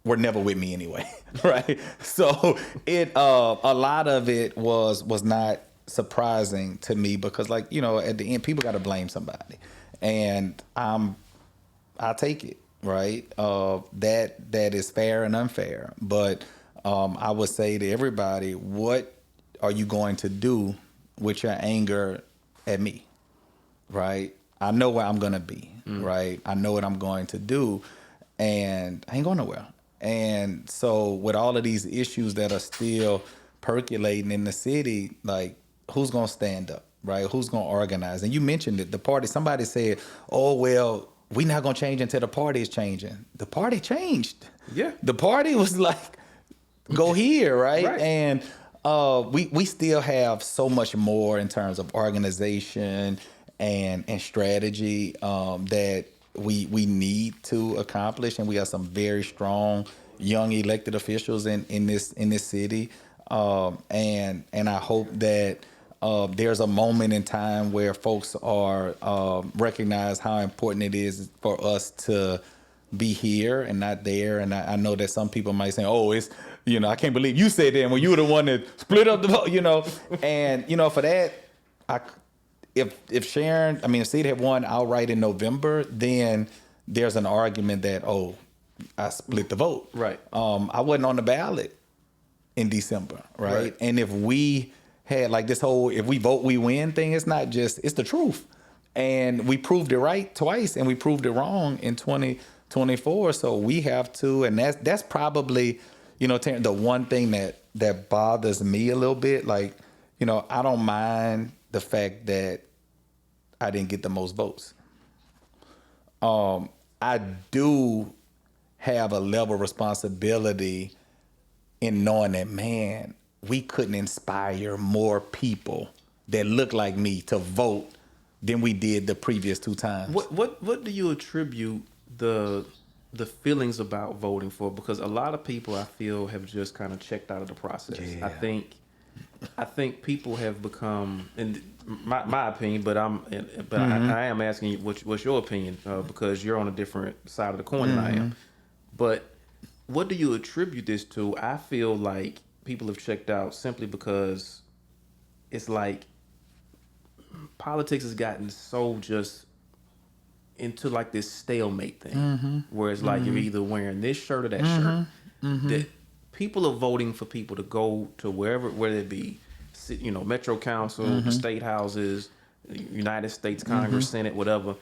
were never with me anyway, right? So a lot of it was not surprising to me because, like, at the end, people got to blame somebody, and I take it, right? That is fair and unfair, but I would say to everybody, what are you going to do with your anger at me? Right? I know where I'm gonna be, right? I know what I'm going to do, and I ain't going nowhere. And so, with all of these issues that are still percolating in the city, like, who's gonna stand up, right? Who's gonna organize? And you mentioned it, the party. Somebody said, "Oh well, we're not gonna change until the party is changing." The party changed. Yeah. The party was like, go here, right? Right. And we still have so much more in terms of organization and strategy that we need to accomplish, and we have some very strong young elected officials in this city, and I hope that there's a moment in time where folks are recognize how important it is for us to be here and not there. And I know that some people might say, "Oh, it's I can't believe you said that when you were the one that split up the vote," And for that, if Sharon, if Sid had won outright in November, then there's an argument that, oh, I split the vote. Right. I wasn't on the ballot in December, right? And if we had like this whole "if we vote we win" thing, it's not just, it's the truth. And we proved it right twice, and we proved it wrong in 2024. So we have to, and that's probably, Terrence, the one thing that bothers me a little bit. Like, I don't mind the fact that I didn't get the most votes. I do have a level of responsibility in knowing that, man, we couldn't inspire more people that look like me to vote than we did the previous two times. What do you attribute the feelings about voting for? Because a lot of people, I feel, have just kind of checked out of the process. Yeah. I think people have become, in my opinion, but I am asking you what's your opinion, because you're on a different side of the coin than I am. But what do you attribute this to? I feel like people have checked out simply because it's like politics has gotten so just into like this stalemate thing, where it's like you're either wearing this shirt or that shirt. That people are voting for people to go to wherever, whether it be, Metro Council, the state houses, United States Congress, Senate, whatever.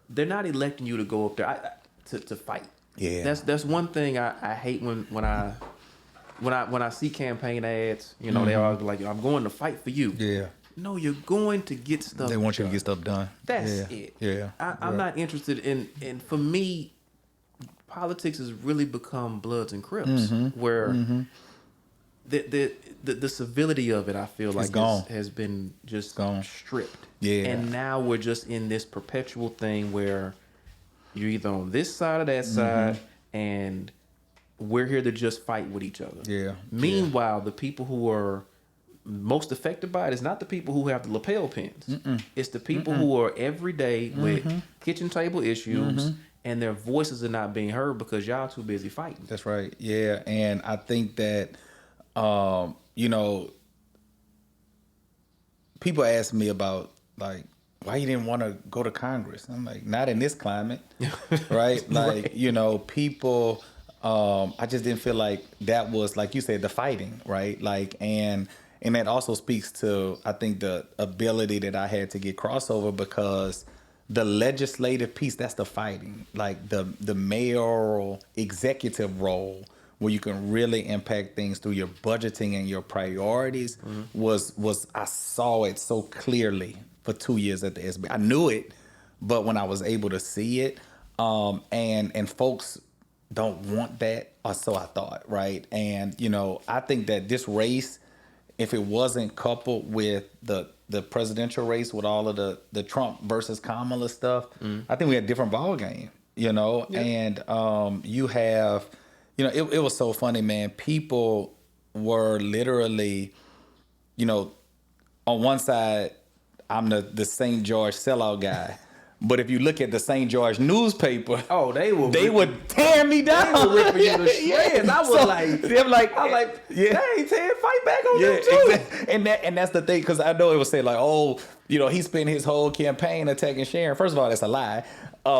They're not electing you to go up there to fight. Yeah, that's one thing I hate when I see campaign ads. They always be like, "I'm going to fight for you." yeah. No, you're going to get stuff. They want you to done. get stuff done. That's it. Yeah. I'm not interested in, and for me, politics has really become Bloods and Crips, where the civility of it, I feel like, has been just stripped. Yeah. And now we're just in this perpetual thing where you're either on this side or that side, and we're here to just fight with each other. Yeah. Meanwhile, the people who are most affected by it is not the people who have the lapel pins. It's the people who are every day with kitchen table issues, and their voices are not being heard because y'all too busy fighting. That's right. Yeah, and I think that people ask me about, like, why you didn't want to go to Congress. I'm like, not in this climate, right? Like, people. I just didn't feel like that was, like you said, the fighting, right? Like, and that also speaks to, I think, the ability that I had to get crossover, because the legislative piece, that's the fighting. Like the mayoral executive role, where you can really impact things through your budgeting and your priorities, was I saw it so clearly for 2 years at the SB. I knew it, but when I was able to see it, and folks don't want that, or so I thought, right? And I think that this race, if it wasn't coupled with the presidential race, with all of the Trump versus Kamala stuff, I think we had a different ball game, And you have, it was so funny, man. People were literally, on one side, I'm the St. George sellout guy. But if you look at the St. George newspaper, they would tear me down. They were ripping you to shreds. I was hey, Ted, fight back on them too. Exactly. And that's the thing, because I know it would say like, oh, he spent his whole campaign attacking Sharon. First of all, that's a lie. We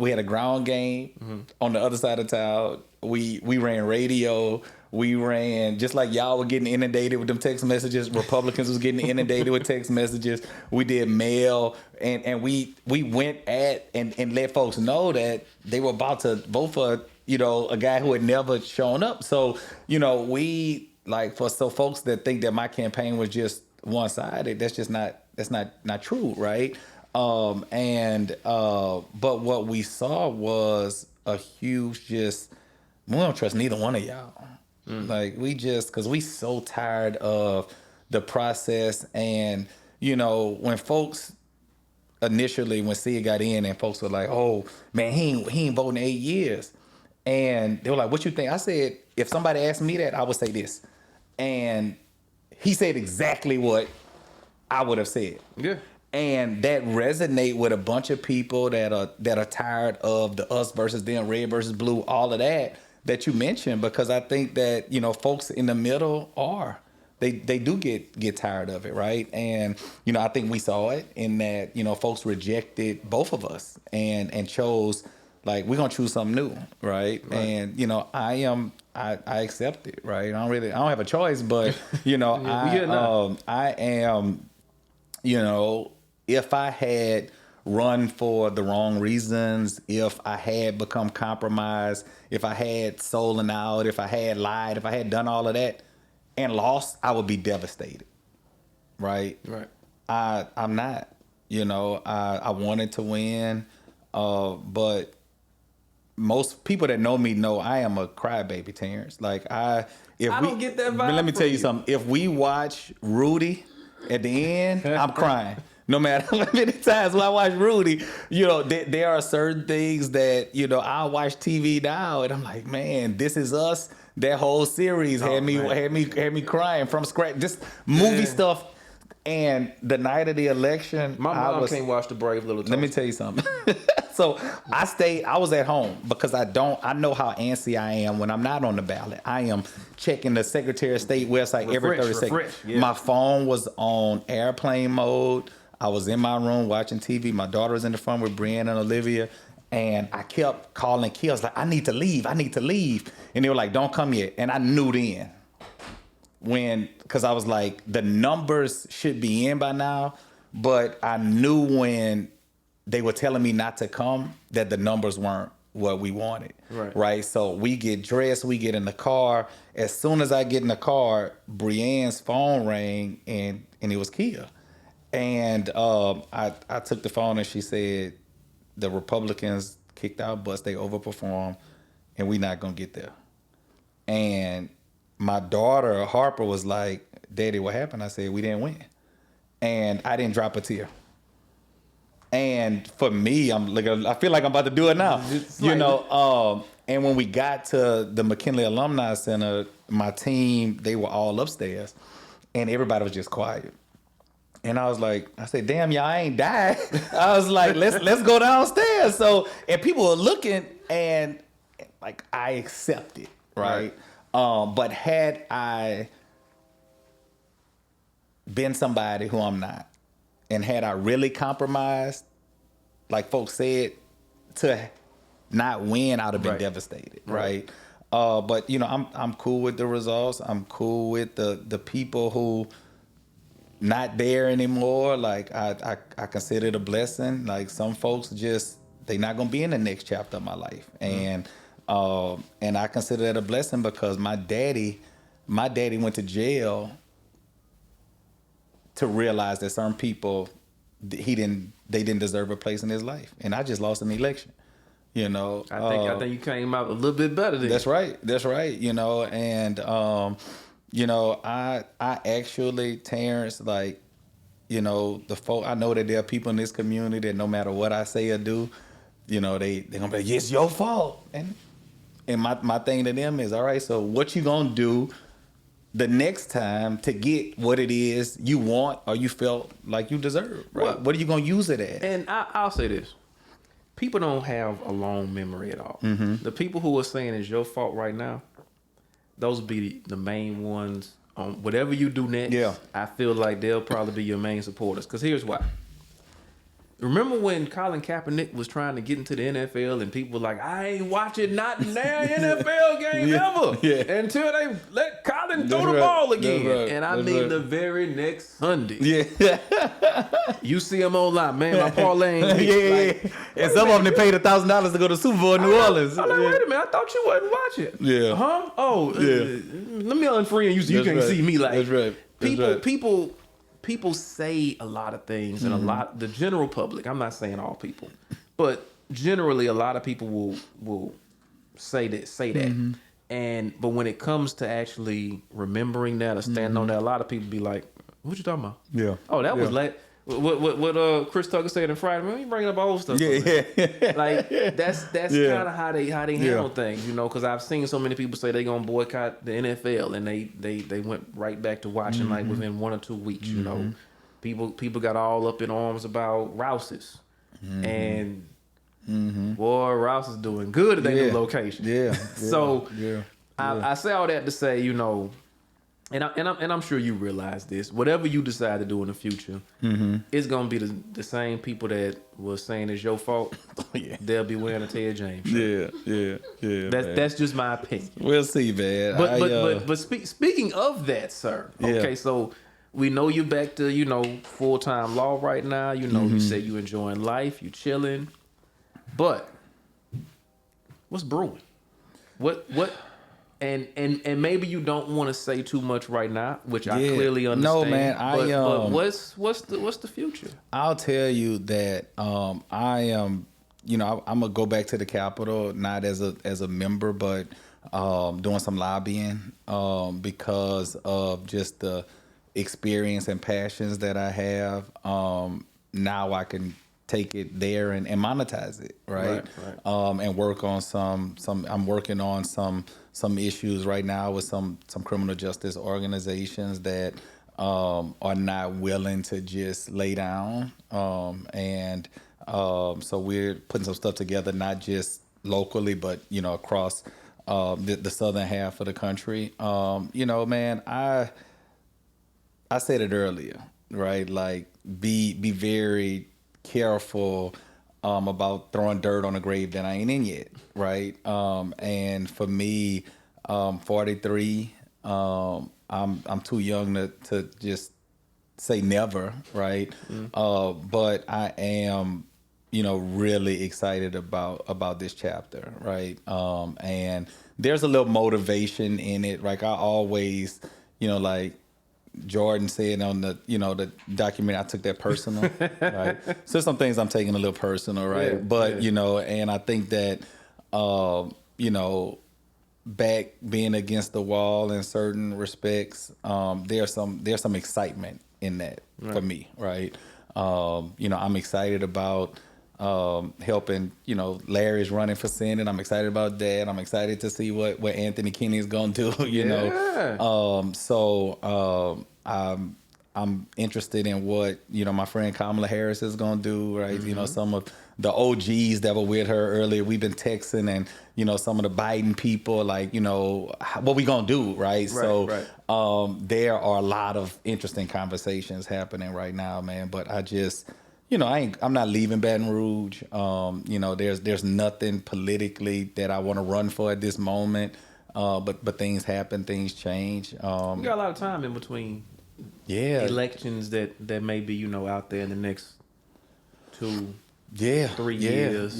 had a ground game on the other side of town. We ran radio. We ran, just like y'all were getting inundated with them text messages. Republicans was getting inundated with text messages. We did mail, and we went at and let folks know that they were about to vote for, a guy who had never shown up. So, we so folks that think that my campaign was just one-sided, that's not true, right? But what we saw was a huge we don't trust neither one of y'all. Because we so tired of the process. And, when folks initially, when Sid got in and folks were like, oh, man, he ain't voting 8 years. And they were like, what you think? I said, if somebody asked me that, I would say this. And he said exactly what I would have said. Yeah. And that resonate with a bunch of people that are tired of the us versus them, red versus blue, all of that you mentioned, because I think that, folks in the middle they do get tired of it, right? And, I think we saw it in that, folks rejected both of us and chose, we're going to choose something new, right? And, I accept it, right? I don't have a choice, but, I am, if I had run for the wrong reasons, if I had become compromised, if I had stolen out, if I had lied, if I had done all of that and lost, I would be devastated. Right? Right. I'm not. I wanted to win, but most people that know me know I am a crybaby, Terrence. I don't get that vibe. But let me tell you something. If we watch Rudy at the end, I'm crying. No matter how many times when I watch Rudy, there are certain things that, I watch TV now and I'm like, man, This Is Us. That whole series had me crying from scratch. Just movie stuff. And the night of the election, my mom can't watch The Brave Little Toaster. Let me tell you something. So I was at home because I know how antsy I am when I'm not on the ballot. I am checking the Secretary of State website every 30 seconds. Yeah. My phone was on airplane mode. I was in my room watching TV. My daughter was in the front with Brianna and Olivia. And I kept calling Kia. I was like, I need to leave. And they were like, don't come yet. And I knew then. Because I was like, the numbers should be in by now. But I knew when they were telling me not to come that the numbers weren't what we wanted. Right? So we get dressed, we get in the car. As soon as I get in the car, Brianne's phone rang and it was Kia. And I took the phone and she said, the Republicans kicked our butts, they overperformed, and we're not going to get there. And my daughter, Harper, was like, Daddy, what happened? I said, we didn't win. And I didn't drop a tear. And for me, I feel like I'm about to do it now. And when we got to the McKinley Alumni Center, my team, they were all upstairs, and everybody was just quiet. And I said, damn, y'all, I ain't died. I was like, let's go downstairs. So, and people were looking, and I accept it, right? But had I been somebody who I'm not, and had I really compromised, like folks said, to not win, I'd have been devastated, right? But I'm cool with the results. I'm cool with the people who not there anymore. I consider it a blessing. Some folks they're not gonna be in the next chapter of my life, and I consider that a blessing because my daddy went to jail to realize that certain people they didn't deserve a place in his life, and I just lost an election. I think you came out a little bit better than that's right. And I actually, Terrence, the folk, I know that there are people in this community that no matter what I say or do, they're gonna be like, it's your fault. And my thing to them is, all right, so what you gonna do the next time to get what it is you want or you felt like you deserve, right? Well, what are you going to use it as? And I'll say this. People don't have a long memory at all. The people who are saying it's your fault right now, those be the main ones on whatever you do next. Yeah. I feel like they'll probably be your main supporters. Because here's why. Remember when Colin Kaepernick was trying to get into the NFL and people were like, I ain't watching not now NFL game ever until they let Colin throw the ball again. Right. And I mean the very next Sunday. Yeah. You see them online, man, my parlay ain't hit. Like, and some of them, they paid $1,000 to go to the Super Bowl in New Orleans. I'm like, wait a minute, I thought you wasn't watching. Yeah. Huh? Oh, let me unfriend you so you can't see me. Like, that's right. People say a lot of things, and the general public. I'm not saying all people, but generally, a lot of people will say that. But when it comes to actually remembering that or standing on that, a lot of people be like, "What you talking about?" Yeah. Oh, that was like what Chris Tucker said in Friday. Man, you bringing up old stuff? Yeah. Like that's kind of how they handle things, you know. Because I've seen so many people say they gonna boycott the NFL, and they went right back to watching like within 1 or 2 weeks. You know, people got all up in arms about Rouse's, and boy, Rouse is doing good at their new location. Yeah. So I say all that to say, you know. And I'm sure you realize this. Whatever you decide to do in the future, it's gonna be the same people that was saying it's your fault. They'll be wearing a Ted James shirt. Yeah. That's just my opinion. We'll see, man. But speaking of that, sir. Okay, so we know you're back to full-time law right now. You know, you said you enjoying life, you chilling. But what's brewing? What? And maybe you don't want to say too much right now, which I clearly understand. No, man. But what's the future? I'll tell you that I am. I'm gonna go back to the Capitol, not as a member, but doing some lobbying because of just the experience and passions that I have. Now I can take it there and monetize it, right? And work on some. I'm working on some issues right now with some criminal justice organizations that are not willing to just lay down. So we're putting some stuff together, not just locally, but across the southern half of the country. Man, I said it earlier, right? Like be very careful about throwing dirt on a grave that I ain't in yet, right? And for me, 43, I'm too young to just say never, right? But I am, really excited about this chapter, right? And there's a little motivation in it. Like I always, like Jordan said on the documentary, I took that personal, right? So some things I'm taking a little personal, right? But and I think that back being against the wall in certain respects, there's some excitement in that for me, right? I'm excited about helping. Larry's running for Senate. I'm excited about that. I'm excited to see what Anthony Kinney is gonna do. I'm interested in what my friend Kamala Harris is gonna do, right? Some of the OGs that were with her earlier, we've been texting, and some of the Biden people, like what we gonna do, right? There are a lot of interesting conversations happening right now, man. But I just I'm not leaving Baton Rouge. There's nothing politically that I want to run for at this moment. But things happen, things change. You got a lot of time in between. Elections that may be out there in the next 2-3 years.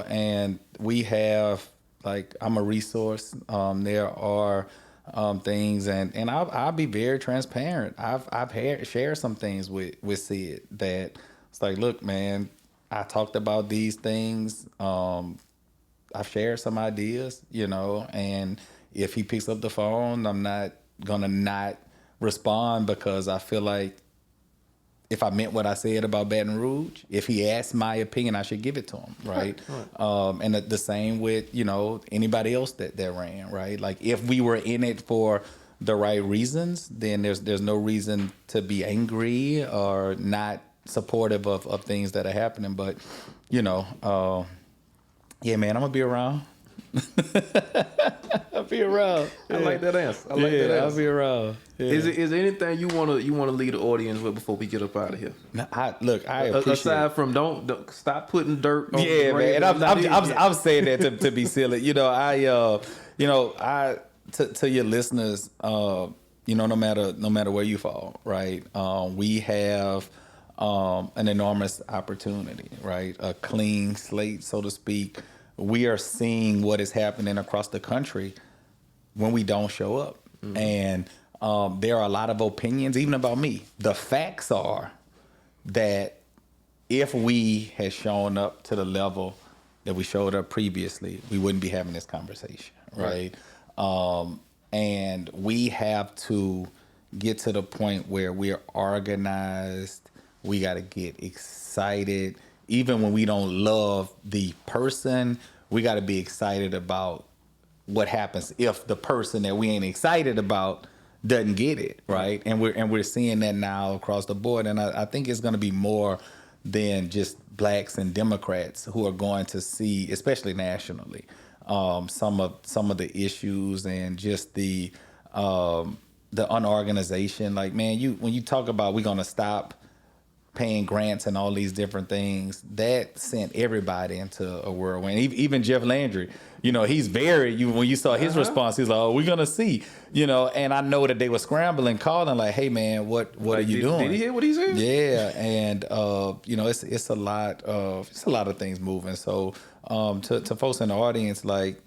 And we have, like, I'm a resource. There are things, and I'll be very transparent. I've shared some things with Sid that it's like, look, man, I talked about these things. I've shared some ideas, and if he picks up the phone, I'm not gonna not respond, because I feel like if I meant what I said about Baton Rouge, if he asked my opinion, I should give it to him, right? And the same with, anybody else that ran, right? Like if we were in it for the right reasons, then there's no reason to be angry or not supportive of things that are happening. But, yeah, man, I'm gonna be around. I'll be around. I like that answer. I'll be around. Yeah. Is there anything you wanna leave the audience with before we get up out of here? No, I appreciate. Aside from don't stop putting dirt on yeah, the grave. Man. I'm saying that to be silly. To your listeners, no matter where you fall, right? We have an enormous opportunity, right? A clean slate, so to speak. We are seeing what is happening across the country when we don't show up. Mm-hmm. And there are a lot of opinions, even about me. The facts are that if we had shown up to the level that we showed up previously, we wouldn't be having this conversation, right? And we have to get to the point where we're organized. We got to get excited. Even when we don't love the person, we got to be excited about what happens if the person that we ain't excited about doesn't get it, right? And we're seeing that now across the board. And I think it's going to be more than just blacks and Democrats who are going to see, especially nationally, some of the issues and just the unorganization. Like, man, when you talk about we're going to stop paying grants and all these different things, that sent everybody into a whirlwind. Even Jeff Landry, he's when you saw his response, he's like, oh, we're going to see, and I know that they were scrambling, calling like, hey man, what are you doing? Did he hear what he said? Yeah. And, it's a lot of things moving. So, to folks in the audience, like,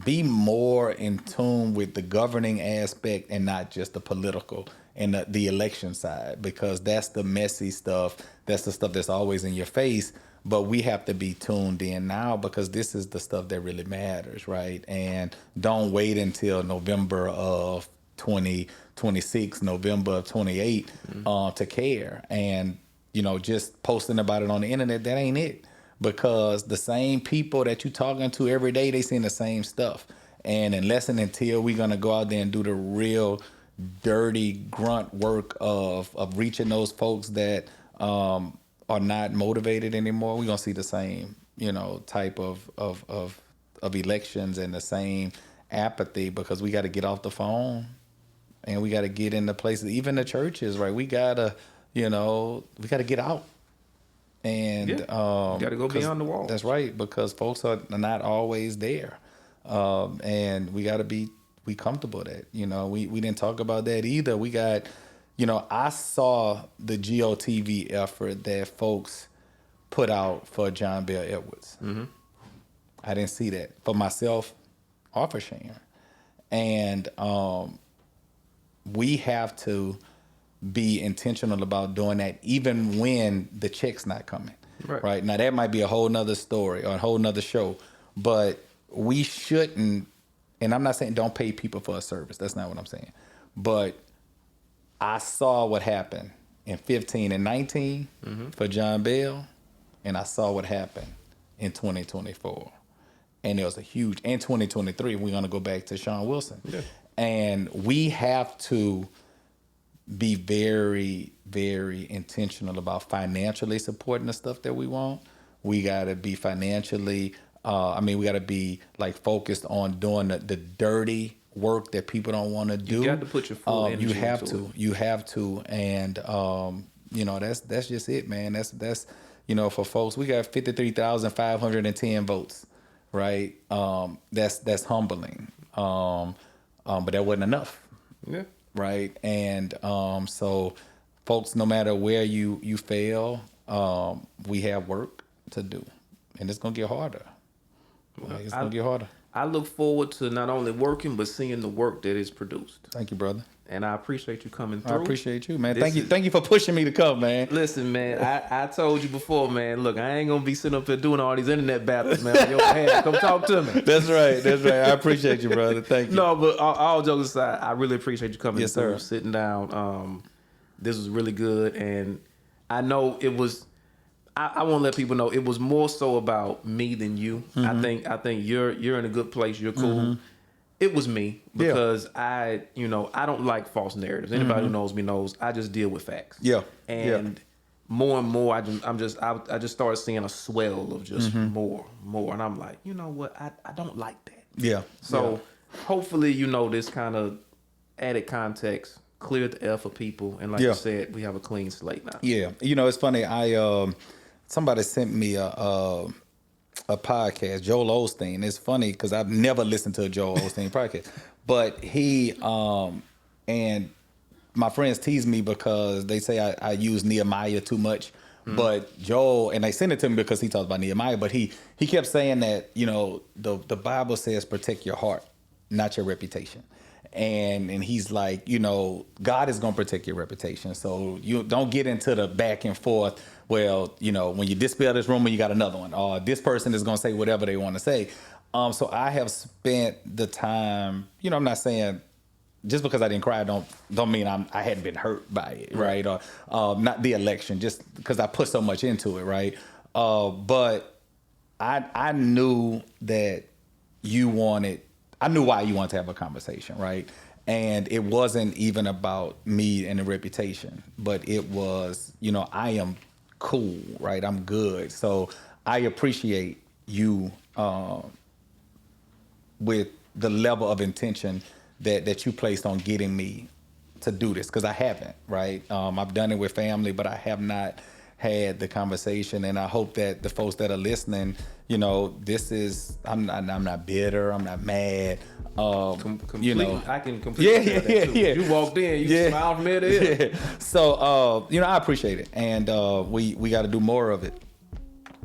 be more in tune with the governing aspect and not just the political and the election side, because that's the messy stuff. That's the stuff that's always in your face. But we have to be tuned in now, because this is the stuff that really matters, right? And don't wait until November of 2026, November of 28 to care. And, just posting about it on the internet, that ain't it. Because the same people that you talking to every day, they seeing the same stuff. And unless and until we're going to go out there and do the real dirty grunt work of reaching those folks that are not motivated anymore, we're gonna see the same type of elections and the same apathy, because we got to get off the phone and we got to get into places, even the churches, right? We gotta get out and got to go beyond the wall. That's right, because folks are not always there, and we got to be comfortable that, we didn't talk about that either. We got, I saw the GOTV effort that folks put out for John Bell Edwards. Mm-hmm. I didn't see that for myself or for Sharon. And we have to be intentional about doing that, even when the check's not coming. Right? Now that might be a whole nother story or a whole nother show, but we shouldn't. And I'm not saying don't pay people for a service. That's not what I'm saying. But I saw what happened in 15 and 19 for John Bell, and I saw what happened in 2024. And there was a huge, and 2023, we're going to go back to Sean Wilson. Yeah. And we have to be very, very intentional about financially supporting the stuff that we want. We got to be financially we got to be focused on doing the dirty work that people don't want to do. You got to put your full energy into it. You have to. And, that's just it, man. That's for folks, we got 53,510 votes, right? That's humbling. But that wasn't enough. Yeah. Right. And, so folks, no matter where you fail, we have work to do, and it's going to get harder. It's going to get harder. I look forward to not only working, but seeing the work that is produced. Thank you, brother. And I appreciate you coming through. I appreciate you, man. Thank you for pushing me to come, man. Listen, man, I told you before, man, look, I ain't going to be sitting up here doing all these internet battles, man, on your behalf. Come talk to me. That's right. I appreciate you, brother. Thank you. No, but all jokes aside, I really appreciate you coming through, sir. sitting down. This was really good, and I know it was. I want to let people know it was more so about me than you. Mm-hmm. I think you're in a good place. You're cool. It was me because I don't like false narratives. Anybody who knows me knows I just deal with facts. Yeah. And more and more, I just started seeing a swell of just more, and I'm like, you know what? I don't like that. Yeah. So hopefully, this kind of added context cleared the air for people, and like you said, we have a clean slate now. Yeah. It's funny. Somebody sent me a podcast, Joel Osteen. It's funny because I've never listened to a Joel Osteen podcast, but he and my friends tease me because they say I use Nehemiah too much. But Joel, and they sent it to me because he talks about Nehemiah, but he kept saying that, the Bible says protect your heart, not your reputation. And he's like, God is going to protect your reputation. So you don't get into the back and forth. Well, when you dispel this rumor, you got another one. Or this person is going to say whatever they want to say. So I have spent the time, I'm not saying just because I didn't cry don't mean I hadn't been hurt by it, right? Or not the election, just because I put so much into it, right? But I knew that I knew why you wanted to have a conversation, right? And it wasn't even about me and the reputation, but it was, I am cool, right? I'm good. So I appreciate you with the level of intention that you placed on getting me to do this, because I haven't, right? I've done it with family, but I have not had the conversation, and I hope that the folks that are listening, this is I'm not bitter, I'm not mad. Completely, I can completely that too. You walked in, you smiled from ear to ear. So I appreciate it, and we got to do more of it.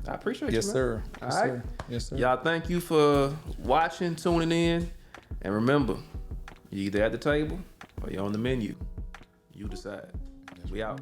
I appreciate you. Yes, sir. All right. Yes, sir. Y'all, thank you for watching, tuning in, and remember, you're either at the table or you're on the menu. You decide. We out.